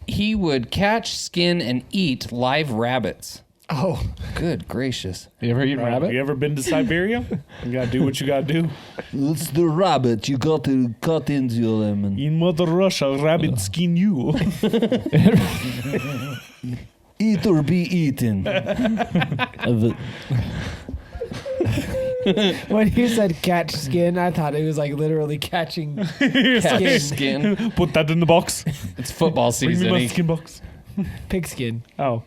he would catch, skin, and eat live rabbits. Oh. Good gracious. You ever eaten rabbit? You ever been to Siberia? You got to do what you got to do. It's the rabbit. You got to cut into them. In Mother Russia, rabbit skin you. Eat or be eaten. When you said catch skin, I thought it was like literally catching skin. Skin. Put that in the box. It's football Bring me season. my skin box. Pig skin. Oh.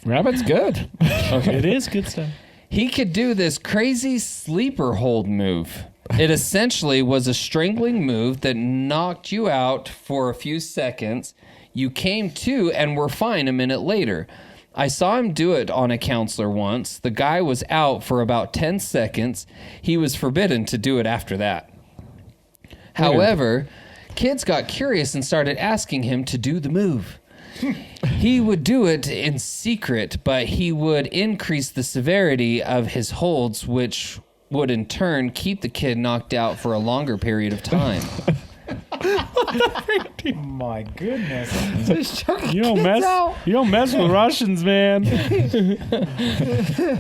Rabbit's good. It is good stuff. He could do this crazy sleeper hold move. It essentially was a strangling move that knocked you out for a few seconds. You came to and were fine a minute later. I saw him do it on a counselor once. The guy was out for about 10 seconds. He was forbidden to do it after that. However, kids got curious and started asking him to do the move. He would do it in secret, but he would increase the severity of his holds, which would in turn keep the kid knocked out for a longer period of time. My goodness. You don't mess with Russians, man.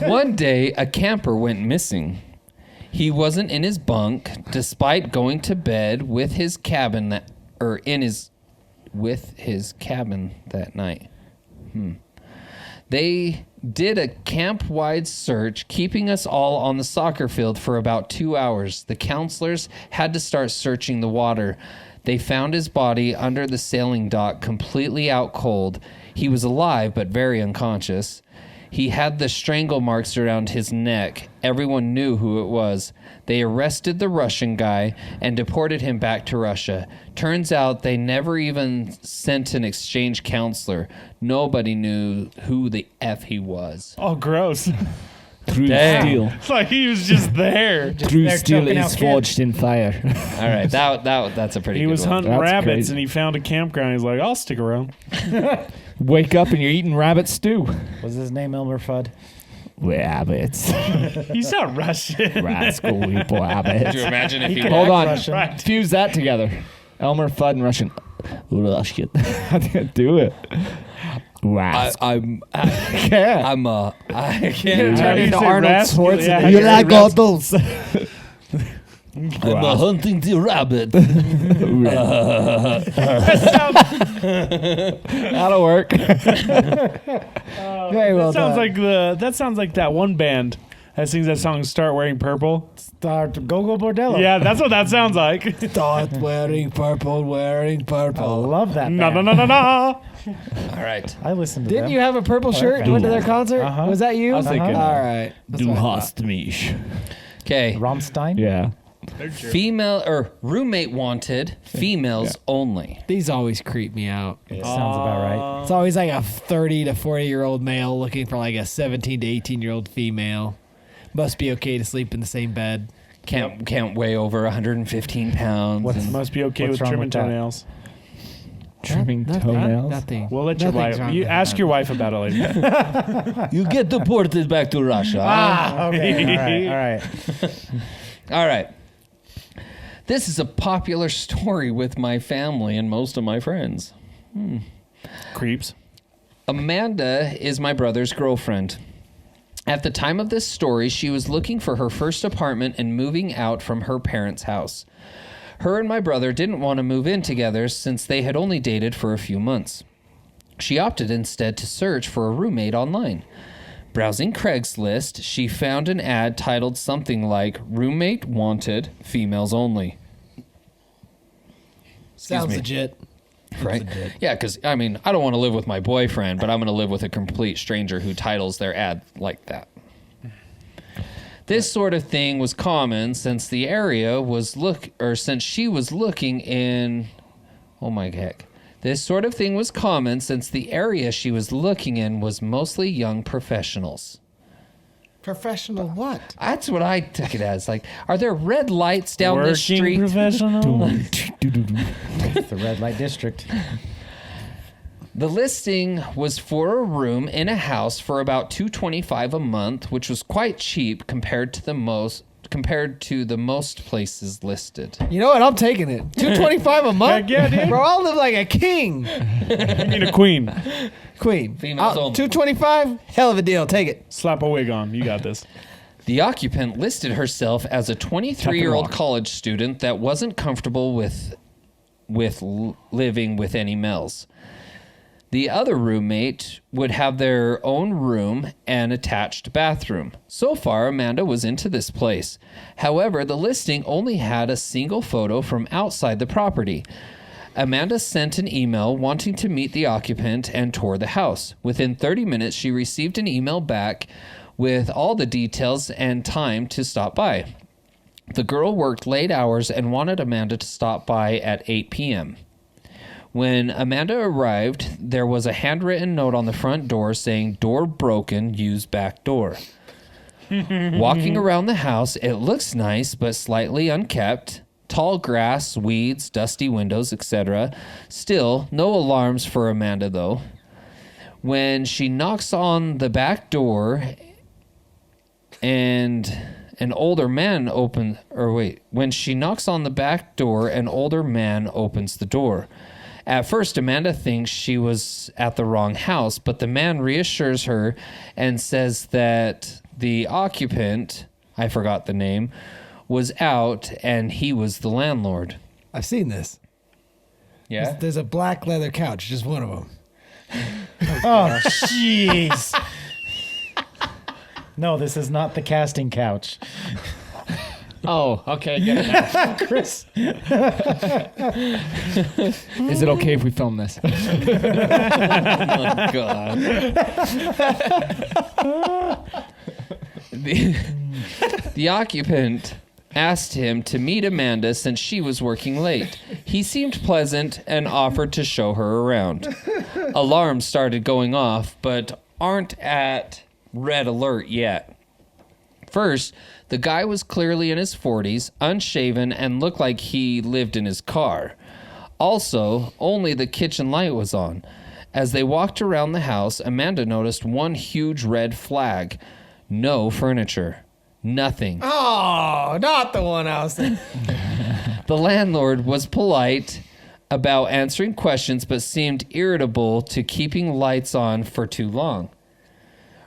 One day, a camper went missing. He wasn't in his bunk, despite going to bed with his cabin that night. They did a camp-wide search, keeping us all on the soccer field for about 2 hours. The counselors had to start searching the water. They found his body under the sailing dock, completely out cold. He was alive, but very unconscious. He had the strangle marks around his neck. Everyone knew who it was. They arrested the Russian guy and deported him back to Russia. Turns out they never even sent an exchange counselor. Nobody knew who the F he was. Oh, gross. True Dang. steel. It's like he was just there. True there steel choking is out kids. forged in fire. All right, that's a pretty He good was one. hunting That's rabbits crazy. and he found a campground. He's like, I'll stick around. Wake up and you're eating rabbit stew. Was his name Elmer Fudd? Rabbits. He's not Russian. Rascal Could you rabbits. imagine if he could walked? Hold on. Russian. Right. Fuse that together. Elmer Fudd and Russian. Russian. Do it. Rascal. I'm I can't. Turn into into Arnold rascal, Schwarzenegger. yeah. You like Goddles. I'm hunting the rabbit. That'll work. Very well That sounds like that one band that sings that song "Start Wearing Purple." Start Go-Go Bordello. Yeah, that's what that sounds like. Start wearing purple, I love that. No, no, band. no, no, no. All right. I listened to Didn't them. you have a purple shirt? You went to their concert? Uh-huh. Was that you? I was thinking, All right. That's Du what I thought. hast mich. Okay. Rammstein? Yeah. Female or roommate wanted. Females only. These always creep me out. Yeah, sounds about right. It's always like a 30 to 40-year-old male looking for like a 17 to 18-year-old female. Must be okay to sleep in the same bed. Can't weigh over 115 pounds. What's and- Must be okay What's with wrong trimming with that? toenails. Trimming toenails. Nothing. We'll let your Nothing's wife. wrong You with ask that. your wife about it later. you get deported back to Russia. Okay, all right. All right. This is a popular story with my family and most of my friends. Creeps. Amanda is my brother's girlfriend. At the time of this story, she was looking for her first apartment and moving out from her parents' house. Her and my brother didn't want to move in together since they had only dated for a few months. She opted instead to search for a roommate online. Browsing Craigslist, she found an ad titled something like "Roommate Wanted, Females Only." Sounds me. legit. Right? Yeah, because, I mean, I don't want to live with my boyfriend, but I'm going to live with a complete stranger who titles their ad like that. This sort of thing was common since the area was since she was looking in. Oh my heck. This sort of thing was common since the area she was looking in was mostly young professionals. Professional what? That's what I took it as. Like, are there red lights down this Working street? professional. It's the red light district. The listing was for a room in a house for about $225 a month, which was quite cheap compared to the most places listed. You know what? I'm taking it. $225 a month? Heck yeah, dude. Bro, I'll live like a king. I mean a queen. Queen. Females only. $225? Hell of a deal. Take it. Slap a wig on. You got this. The occupant listed herself as a 23-year-old college student that wasn't comfortable with living with any males. The other roommate would have their own room and attached bathroom. So far, Amanda was into this place. However, the listing only had a single photo from outside the property. Amanda sent an email wanting to meet the occupant and tour the house. Within 30 minutes, she received an email back with all the details and time to stop by. The girl worked late hours and wanted Amanda to stop by at 8 p.m. When Amanda arrived, there was a handwritten note on the front door saying, "Door broken, use back door." Walking around the house, it looks nice but slightly unkept. Tall grass, weeds, dusty windows, etc. Still, no alarms for Amanda, though. When she knocks on the back door and an older man when she knocks on the back door, an older man opens the door. At first, Amanda thinks she was at the wrong house, but the man reassures her and says that the occupant, I forgot the name, was out and he was the landlord. I've seen this. Yeah? There's a black leather couch, just one of them. Oh, jeez. No, this is not the casting couch. Oh, okay. Get it now. Chris. Is it okay if we film this? Oh, God. The occupant asked him to meet Amanda since she was working late. He seemed pleasant and offered to show her around. Alarms started going off, but aren't at red alert yet. First, the guy was clearly in his 40s, unshaven, and looked like he lived in his car. Also, only the kitchen light was on. As they walked around the house, Amanda noticed one huge red flag. No furniture. Nothing. Oh, not the one I was thinking. The landlord was polite about answering questions but seemed irritable to keeping lights on for too long.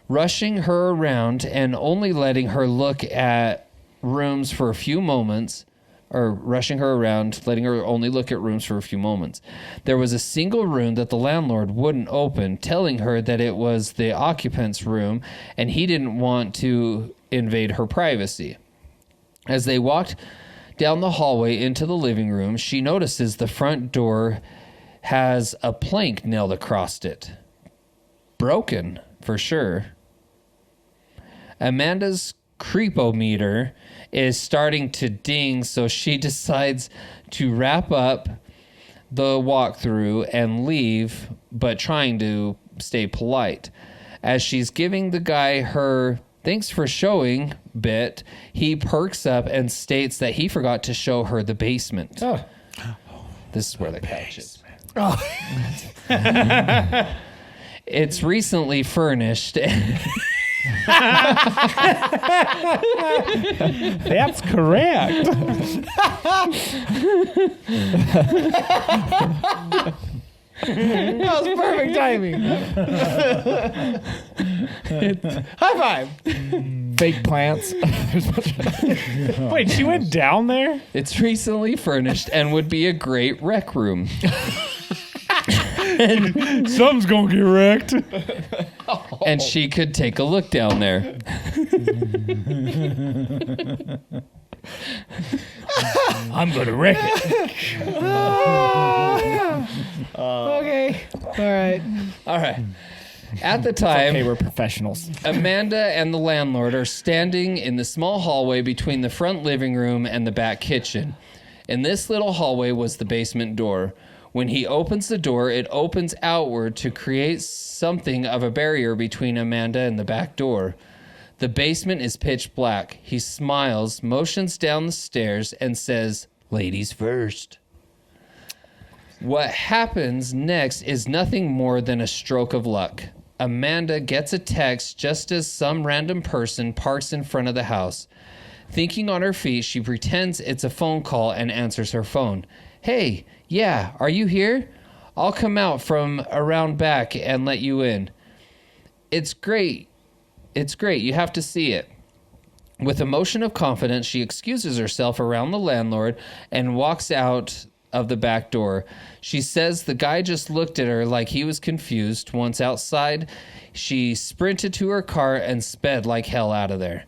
Rushing her around and only letting her look at rooms for a few moments, or rushing her around, letting her only look at rooms for a few moments. There was a single room that the landlord wouldn't open, telling her that it was the occupant's room and he didn't want to invade her privacy. As they walked down the hallway into the living room, she notices the front door has a plank nailed across it. Broken, for sure. Amanda's creepometer is starting to ding, so she decides to wrap up the walkthrough and leave, but trying to stay polite. As she's giving the guy her "thanks for showing" bit, he perks up and states that he forgot to show her the basement. Oh. This is where the couch is. Oh. It's recently furnished. That's correct. That was perfect timing. High five. Fake plants. Wait, she went down there? It's recently furnished and would be a great rec room. Something's gonna get wrecked. And she could take a look down there. I'm gonna wreck it. Okay. All right. All right. At the time, Okay, we're professionals. Amanda and the landlord are standing in the small hallway between the front living room and the back kitchen. In this little hallway was the basement door. When he opens the door, it opens outward to create something of a barrier between Amanda and the back door. The basement is pitch black. He smiles, motions down the stairs, and says, "Ladies first." What happens next is nothing more than a stroke of luck. Amanda gets a text just as some random person parks in front of the house. Thinking on her feet, she pretends it's a phone call and answers her phone. "Hey, yeah, are you here? I'll come out from around back and let you in. It's great. It's great. You have to see it." With a motion of confidence, she excuses herself around the landlord and walks out of the back door. She says the guy just looked at her like he was confused. Once outside, she sprinted to her car and sped like hell out of there.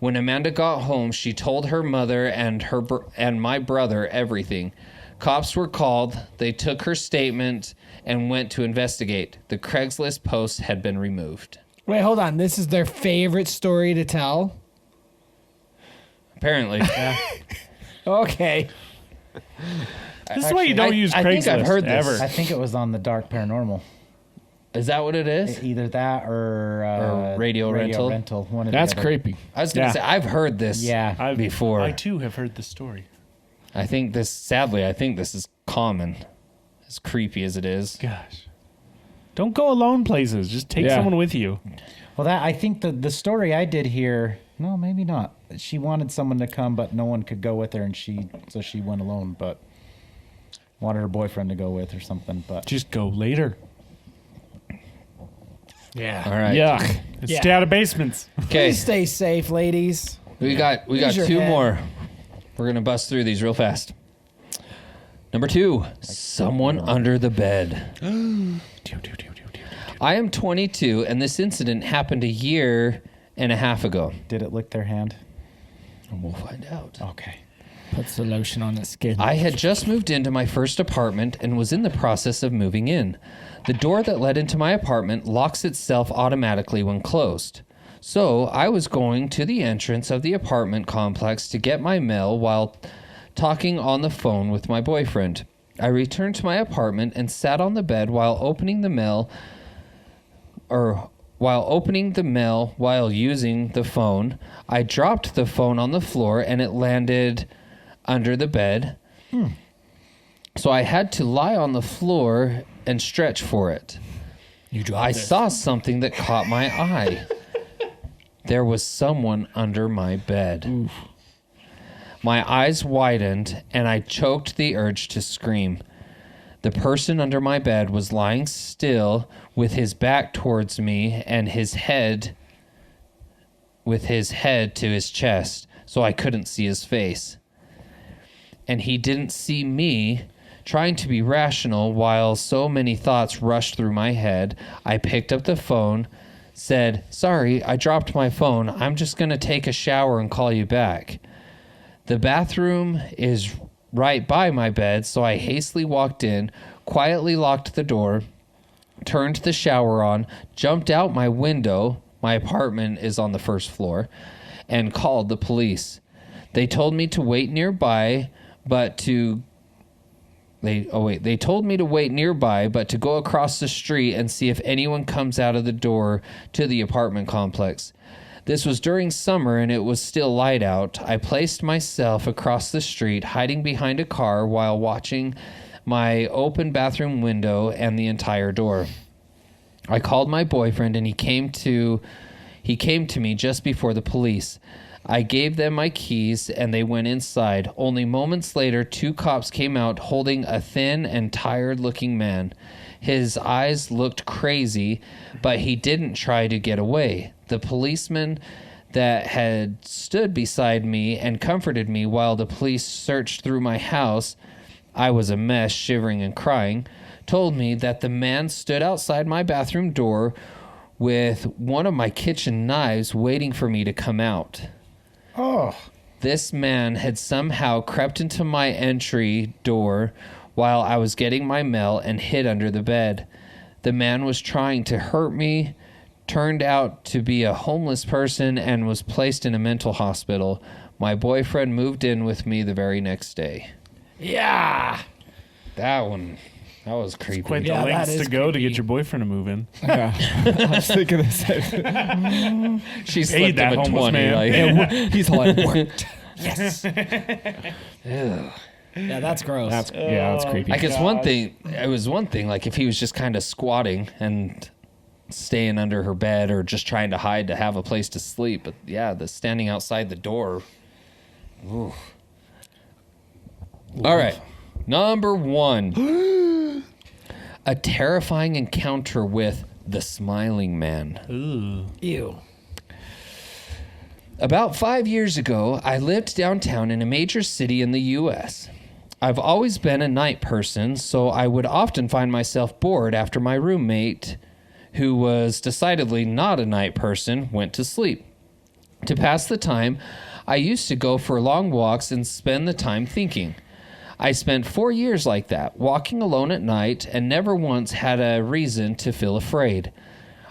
When Amanda got home, she told her mother and my brother everything. Cops were called. They took her statement and went to investigate. The Craigslist post had been removed. Wait, hold on. This is their favorite story to tell? Apparently. Yeah. Okay. This is why you don't use Craigslist. I think I've heard this. ever. I think it was on the Dark Paranormal. Is that what it is? Either that or Radio Rental? One of That's the other. creepy. I was going to Yeah. say, I've heard this Yeah. before. I too have heard this story. I think this is common. As creepy as it is. Gosh. Don't go alone places. Just take Yeah. someone with you. Well, I think the story I did here. No, maybe not. She wanted someone to come, but no one could go with her, and so she went alone. But wanted her boyfriend to go with or something. But Just go later. Yeah. All right. Yuck. Yeah. Stay out of basements. Okay. Please stay safe, ladies. We got Use your two head. more. We're going to bust through these real fast. Number 2, someone under the bed. I am 22, and this incident happened a year and a half ago. did it lick their hand? And we'll find out. Okay. Puts the lotion on its skin. I had just moved into my first apartment and was in the process of moving in. The door that led into my apartment locks itself automatically when closed. So I was going to the entrance of the apartment complex to get my mail while talking on the phone with my boyfriend. I returned to my apartment and sat on the bed while opening the mail, or while opening the mail while using the phone. I dropped the phone on the floor and it landed under the bed. So I had to lie on the floor and stretch for it. I saw something that caught my eye. There was someone under my bed. Oof. My eyes widened and I choked the urge to scream. The person under my bed was lying still with his back towards me and his head to his chest, so I couldn't see his face. And he didn't see me. Trying to be rational while so many thoughts rushed through my head, I picked up the phone, said, "Sorry, I dropped my phone. I'm just going to take a shower and call you back." The bathroom is right by my bed, so I hastily walked in, quietly locked the door, turned the shower on, jumped out my window, my apartment is on the first floor, and called the police. They told me to wait nearby, but to go across the street and see if anyone comes out of the door to the apartment complex. This was during summer and it was still light out. I placed myself across the street, hiding behind a car while watching my open bathroom window and the entire door. I called my boyfriend and he came to me just before the police. I gave them my keys and they went inside. Only moments later, 2 cops came out holding a thin and tired-looking man. His eyes looked crazy, but he didn't try to get away. The policeman that had stood beside me and comforted me while the police searched through my house, I was a mess, shivering and crying, told me that the man stood outside my bathroom door with one of my kitchen knives waiting for me to come out. Oh. This man had somehow crept into my entry door while I was getting my mail and hid under the bed. The man was trying to hurt me, turned out to be a homeless person, and was placed in a mental hospital. My boyfriend moved in with me the very next day. Yeah. That was creepy. Quite the Yeah, lengths that to is go to creepy. get your boyfriend to move in. Yeah. I was thinking the same. She Paid slipped that him a homeless 20. man. Like, He's all like, worked. Yes. ew. Yeah, that's gross. That's creepy. Like it was one thing, like if he was just kind of squatting and staying under her bed or just trying to hide to have a place to sleep. But yeah, the standing outside the door. Ooh. All right. Number 1. A terrifying encounter with the smiling man. Ew. About 5 years ago, I lived downtown in a major city in the U.S. I've always been a night person, so I would often find myself bored after my roommate, who was decidedly not a night person, went to sleep. To pass the time, I used to go for long walks and spend the time thinking. I spent 4 years like that, walking alone at night, and never once had a reason to feel afraid.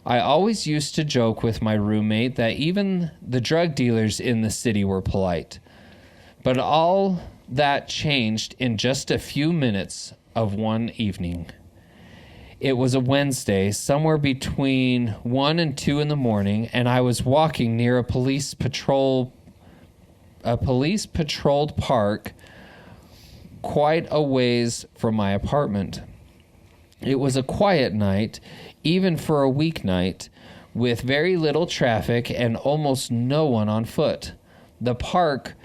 I always used to joke with my roommate that even the drug dealers in the city were polite. But all that changed in just a few minutes of one evening. It was a Wednesday, somewhere between 1 and 2 in the morning, and I was walking near a police patrolled park quite a ways from my apartment. It was a quiet night, even for a weeknight, with very little traffic and almost no one on foot. The park,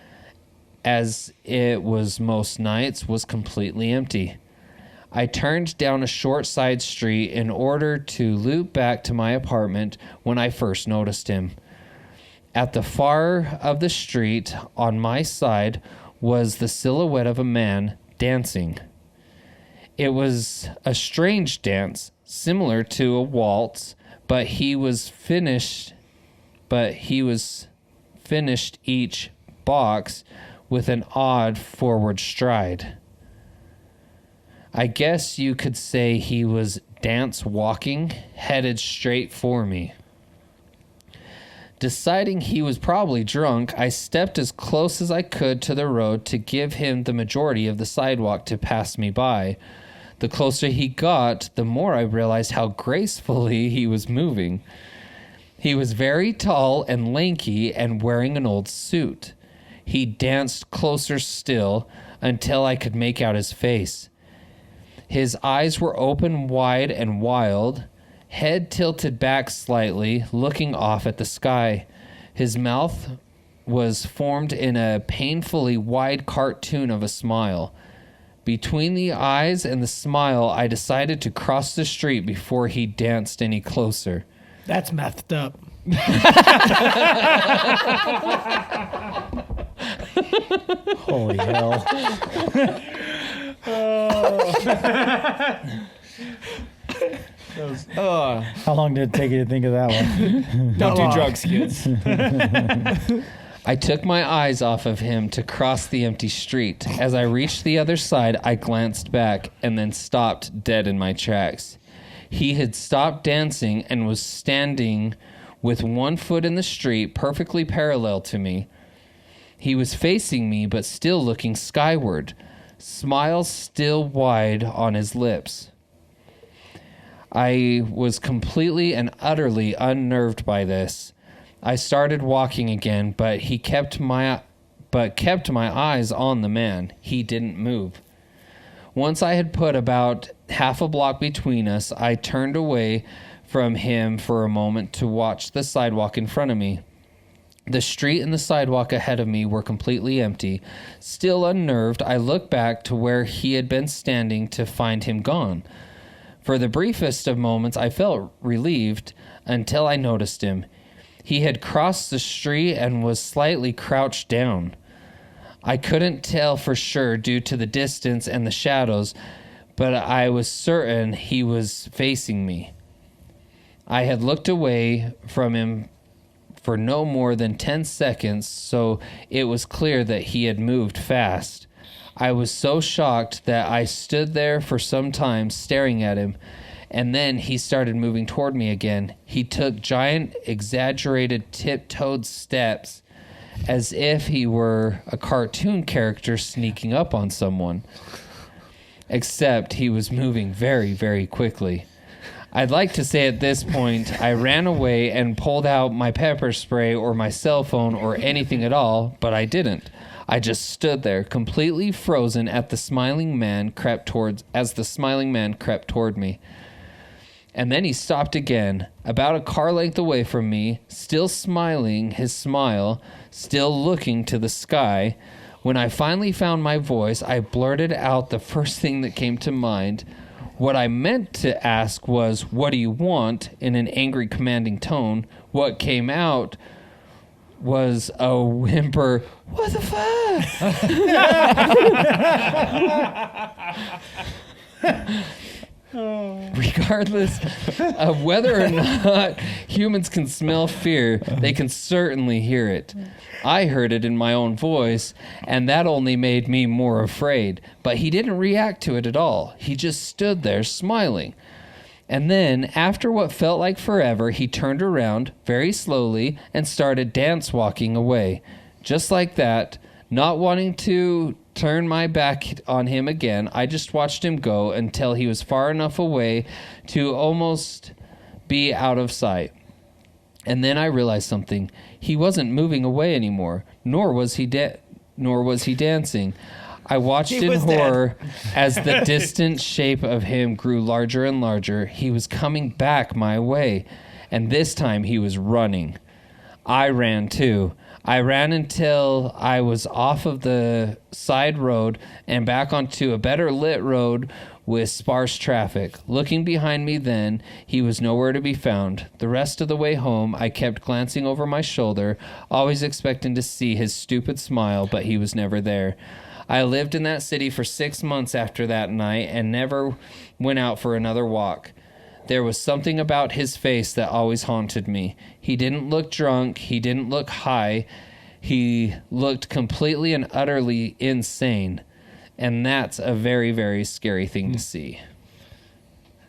as it was most nights, was completely empty. I turned down a short side street in order to loop back to my apartment when I first noticed him. At the far of the street, on my side, was the silhouette of a man dancing. It was a strange dance, similar to a waltz, but he was finished each box with an odd forward stride. I guess you could say he was dance walking, headed straight for me. Deciding he was probably drunk, I stepped as close as I could to the road to give him the majority of the sidewalk to pass me by. The closer he got, the more I realized how gracefully he was moving. He was very tall and lanky and wearing an old suit. He danced closer still until I could make out his face. His eyes were open wide and wild, head tilted back slightly, looking off at the sky. His mouth was formed in a painfully wide cartoon of a smile. Between the eyes and the smile, I decided to cross the street before he danced any closer. That's messed up. Holy hell. How long did it take you to think of that one? Don't do drugs, kids. I took my eyes off of him to cross the empty street. As I reached the other side, I glanced back and then stopped dead in my tracks. He had stopped dancing and was standing with one foot in the street, perfectly parallel to me. He was facing me, but still looking skyward, smile still wide on his lips. I was completely and utterly unnerved by this. I started walking again, but kept my eyes on the man. He didn't move. Once I had put about half a block between us, I turned away from him for a moment to watch the sidewalk in front of me. The street and the sidewalk ahead of me were completely empty. Still unnerved, I looked back to where he had been standing to find him gone. For the briefest of moments, I felt relieved until I noticed him. He had crossed the street and was slightly crouched down. I couldn't tell for sure due to the distance and the shadows, but I was certain he was facing me. I had looked away from him for no more than 10 seconds, so it was clear that he had moved fast. I was so shocked that I stood there for some time staring at him, and then he started moving toward me again. He took giant, exaggerated, tiptoed steps as if he were a cartoon character sneaking up on someone. Except he was moving very, very quickly. I'd like to say at this point, I ran away and pulled out my pepper spray or my cell phone or anything at all, but I didn't. I just stood there, completely frozen as the smiling man crept toward me. And then he stopped again, about a car length away from me, still smiling his smile, still looking to the sky. When I finally found my voice, I blurted out the first thing that came to mind. What I meant to ask was, "What do you want?" in an angry, commanding tone. What came out was a whimper, "What the fuck?" Regardless of whether or not humans can smell fear, they can certainly hear it. I heard it in my own voice, and that only made me more afraid. But he didn't react to it at all. He just stood there smiling. And then, after what felt like forever, he turned around very slowly and started dance walking away. Just like that, not wanting to turn my back on him again, I just watched him go until he was far enough away to almost be out of sight. And then I realized something. He wasn't moving away anymore, nor was he dancing. I watched in horror as the distant shape of him grew larger and larger. He was coming back my way, and this time he was running. I ran too. I ran until I was off of the side road and back onto a better lit road with sparse traffic. Looking behind me then, he was nowhere to be found. The rest of the way home, I kept glancing over my shoulder, always expecting to see his stupid smile, but he was never there. I lived in that city for 6 months after that night and never went out for another walk. There was something about his face that always haunted me. He didn't look drunk. He didn't look high. He looked completely and utterly insane. And that's a very, very scary thing to see.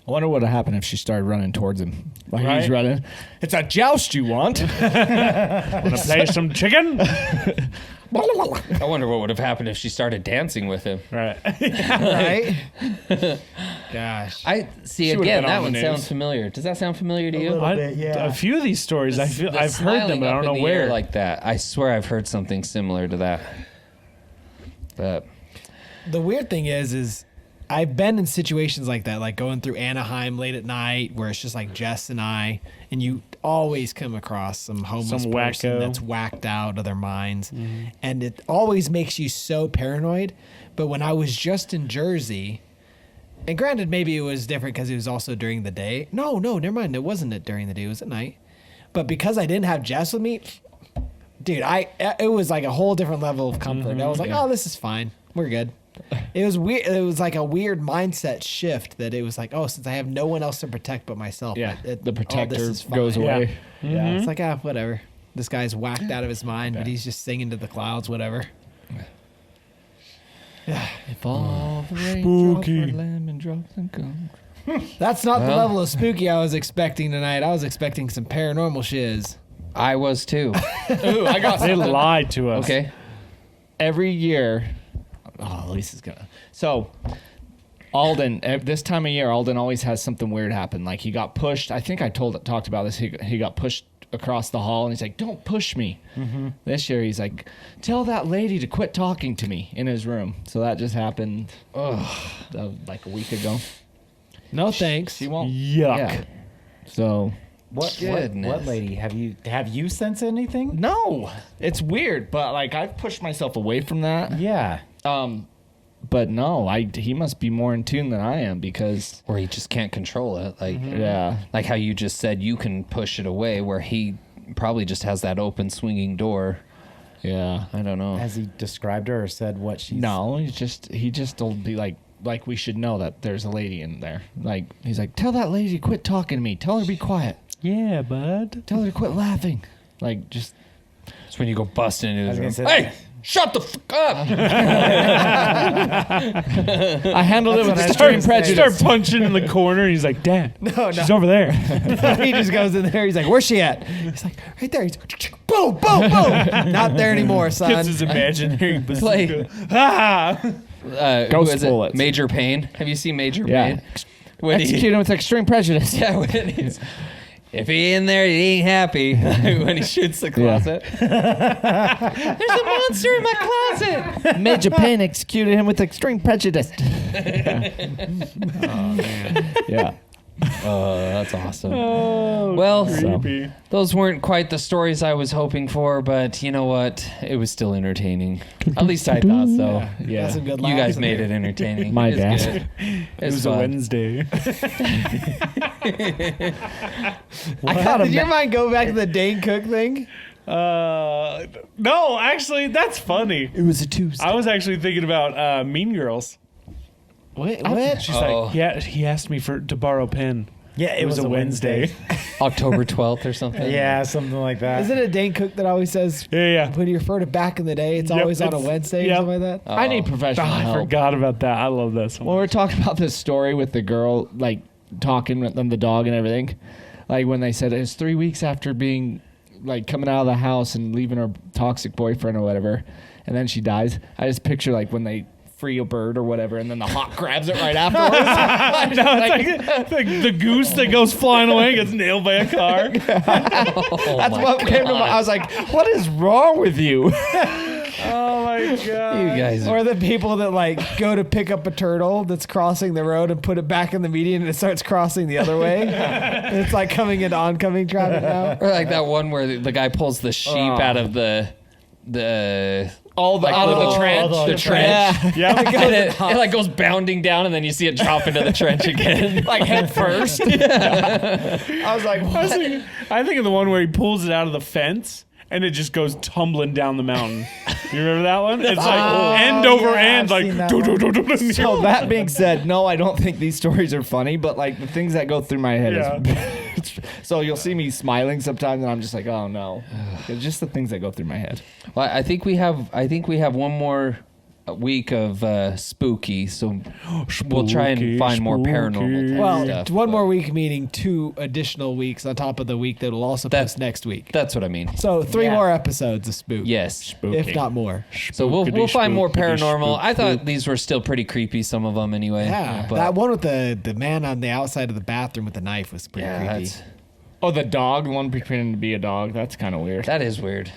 I wonder what would happen if she started running towards him. Like Right. he's running. It's a joust you want. Want to play some chicken? I wonder what would have happened if she started dancing with him. Right. Right? Gosh. I see She would've again. been That on the one news. sounds familiar. Does that sound familiar to you? little bit, yeah. A few of these stories, I feel The I've heard them, smiling but I up don't in know the where. air like that. I swear I've heard something similar to that. But The weird thing is I've been in situations like that, like going through Anaheim late at night where it's just like Jess and I, and you always come across some homeless Some person wacko. that's whacked out of their minds. And it always makes you so paranoid. But when I was just in Jersey, and granted, maybe it was different because it was also during the day. No, never mind. It wasn't during the day. It was at night. But because I didn't have Jess with me, dude, it was like a whole different level of comfort. I was like, oh, this is fine. We're good. It was weird. It was like a weird mindset shift that it was like, oh, since I have no one else to protect but myself, Yeah, all the this protector is fine. goes away. Yeah, it's like, whatever. This guy's whacked out of his mind, but he's just singing to the clouds, whatever. If all the raindrops Spooky. were lemon drops and gum. That's not the Well. level of spooky I was expecting tonight. I was expecting some paranormal shiz. I was too. Ooh, I got They lied to us. Okay. every year. Oh, Lisa's gonna. So, Alden, this time of year, Alden always has something weird happen. Like he got pushed. I think I talked about this. He got pushed across the hall, and he's like, "Don't push me." This year, he's like, "Tell that lady to quit talking to me" in his room. So that just happened. Like a week ago. No thanks. She won't. Yuck. Yeah. So What Goodness. lady have you sensed anything? no, it's weird, but like I've pushed myself away from that. Yeah. But no, he must be more in tune than I am because Or he just can't control it. Like, yeah. like how you just said you can push it away, where he probably just has that open swinging door. Yeah. I don't know. Has he described her or said what she's? No, he just will be like we should know that there's a lady in there. Like he's like, tell that lady to quit talking to me. Tell her to be quiet. Yeah, bud. Tell her to quit laughing. Like just It's when you go busting into his I room. was gonna say- Hey, shut the fuck up! I handled it with what I extreme was gonna say. prejudice. Start punching in the corner. And he's like, Dad, she's over there. He just goes in there. He's like, "Where's she at?" He's like, "Right there." He's boom, boom, boom. Not there anymore, Gets son. his imaginary Play. bazooka. Ah! Who Ghost is it? bullets. Major Payne. Have you seen Major Yeah. Payne? When he, Executed with extreme prejudice. yeah, when he's, if he in there, he ain't happy. When he shoots the closet. There's a monster in my closet. Major Payne executed him with extreme prejudice. Yeah. Oh, that's awesome. Well, Creepy. those weren't quite the stories I was hoping for, but you know what? It was still entertaining. At least I thought so. Yeah. Got some good You laughs guys in made there. it entertaining. My It was bad. good. It was a fun. Wednesday. I caught Did him. your mind go back to the Dane Cook thing? No, actually, that's funny. It was a Tuesday. I was actually thinking about Mean Girls. What? She's Oh. like, yeah, he asked me to borrow a pen. Yeah, It was a Wednesday. October 12th or something. Yeah, something like that. Isn't it Dane Cook that always says Yeah. when you refer to back in the day, it's Yep, always on a it's- Wednesday yep. or something like that? I need Oh, professional I help. forgot about that. I love that so When we much. were talking about this story with the girl, like talking with them, the dog and everything, like when they said it's 3 weeks after being, like coming out of the house and leaving her toxic boyfriend or whatever, and then she dies. I just picture like when they free a bird or whatever, and then the hawk grabs it right afterwards. No, it's like the goose that goes flying away and gets nailed by a car. Oh That's my what came to God. mind. I was like, what is wrong with you? Oh my god. You guys are Or the people that like go to pick up a turtle that's crossing the road and put it back in the median and it starts crossing the other way. And it's like coming into oncoming traffic now. Or like that one where the guy pulls the sheep out of the All the like out of little- the trench. the trench. Yeah. And it like goes bounding down, and then you see it drop into the trench again, like head first. I was like, what? I think of the one where he pulls it out of the fence and it just goes tumbling down the mountain. You remember that one? It's like end over yeah, end, I've like seen that do, do, one. do, do, do. So that being said, no, I don't think these stories are funny, but like the things that go through my head is so you'll see me smiling sometimes and I'm just like, oh no. It's just the things that go through my head. Well, I think we have one more week of spooky, so we'll try and find more paranormal type Well, stuff. one but more week, meaning 2 additional weeks on top of the week that will also post next week. That's what I mean. So 3 Yeah. more episodes of Spook. Yes. If not more. So we'll find more Spookity, paranormal. I thought spook. these were still pretty creepy, some of them anyway. Yeah. But That one with the man on the outside of the bathroom with the knife was pretty yeah, creepy. Oh, the dog, the one pretending to be a dog. That's kind of weird. that is weird.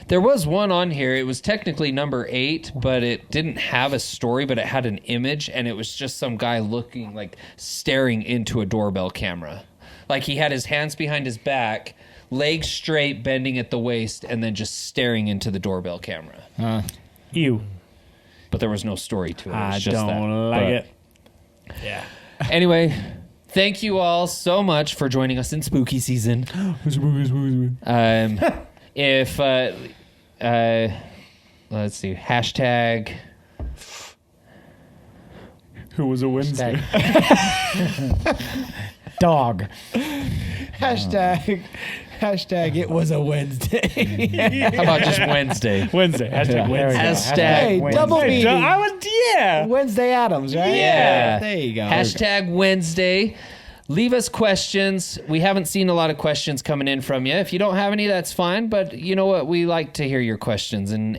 There was one on here. It was technically number 8, but it didn't have a story, but it had an image, and it was just some guy looking, like, staring into a doorbell camera. Like, he had his hands behind his back, legs straight, bending at the waist, and then just staring into the doorbell camera. Ew. But there was no story to it. It was I just don't that. like But it. Yeah. Anyway, thank you all so much for joining us in spooky season. If let's see, hashtag Who was a Wednesday? Dog. Hashtag it was a Wednesday. how about just Wednesday? Wednesday. Hashtag There we go. Wednesday. Hey, Wednesday. double meaning. I was, yeah. Wednesday Adams, right? Yeah. There you go. Hashtag Wednesday. Leave us questions. We haven't seen a lot of questions coming in from you. If you don't have any, that's fine. But you know what? We like to hear your questions and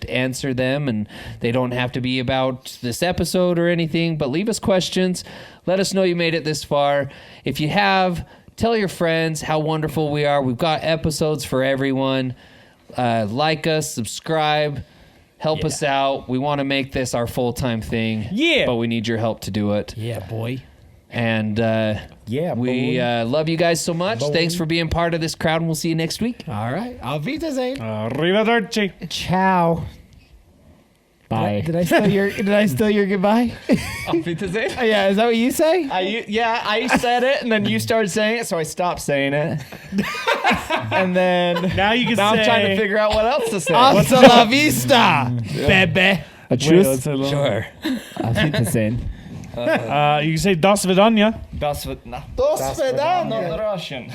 answer them. And they don't have to be about this episode or anything. But leave us questions. Let us know you made it this far. If you have, tell your friends how wonderful we are. We've got episodes for everyone. Like us, subscribe. Help us out. We want to make this our full-time thing. Yeah. But we need your help to do it. Yeah, boy. And Yeah, we boy. love you guys so much. Thanks for being part of this crowd, and we'll see you next week. All right. Auf Wiedersehen. Arrivederci. Ciao. Bye. Did I steal your goodbye? Auf Wiedersehen. Yeah, is that what you say? I said it, and then you started saying it, so I stopped saying it. And then Now you can now say. I'm trying to figure out what else to say. Hasta la vista, baby. A Wait, truce? let's say long. Sure. Auf Wiedersehen. You can say Das Vidanya. Das Vidana. Not Russian.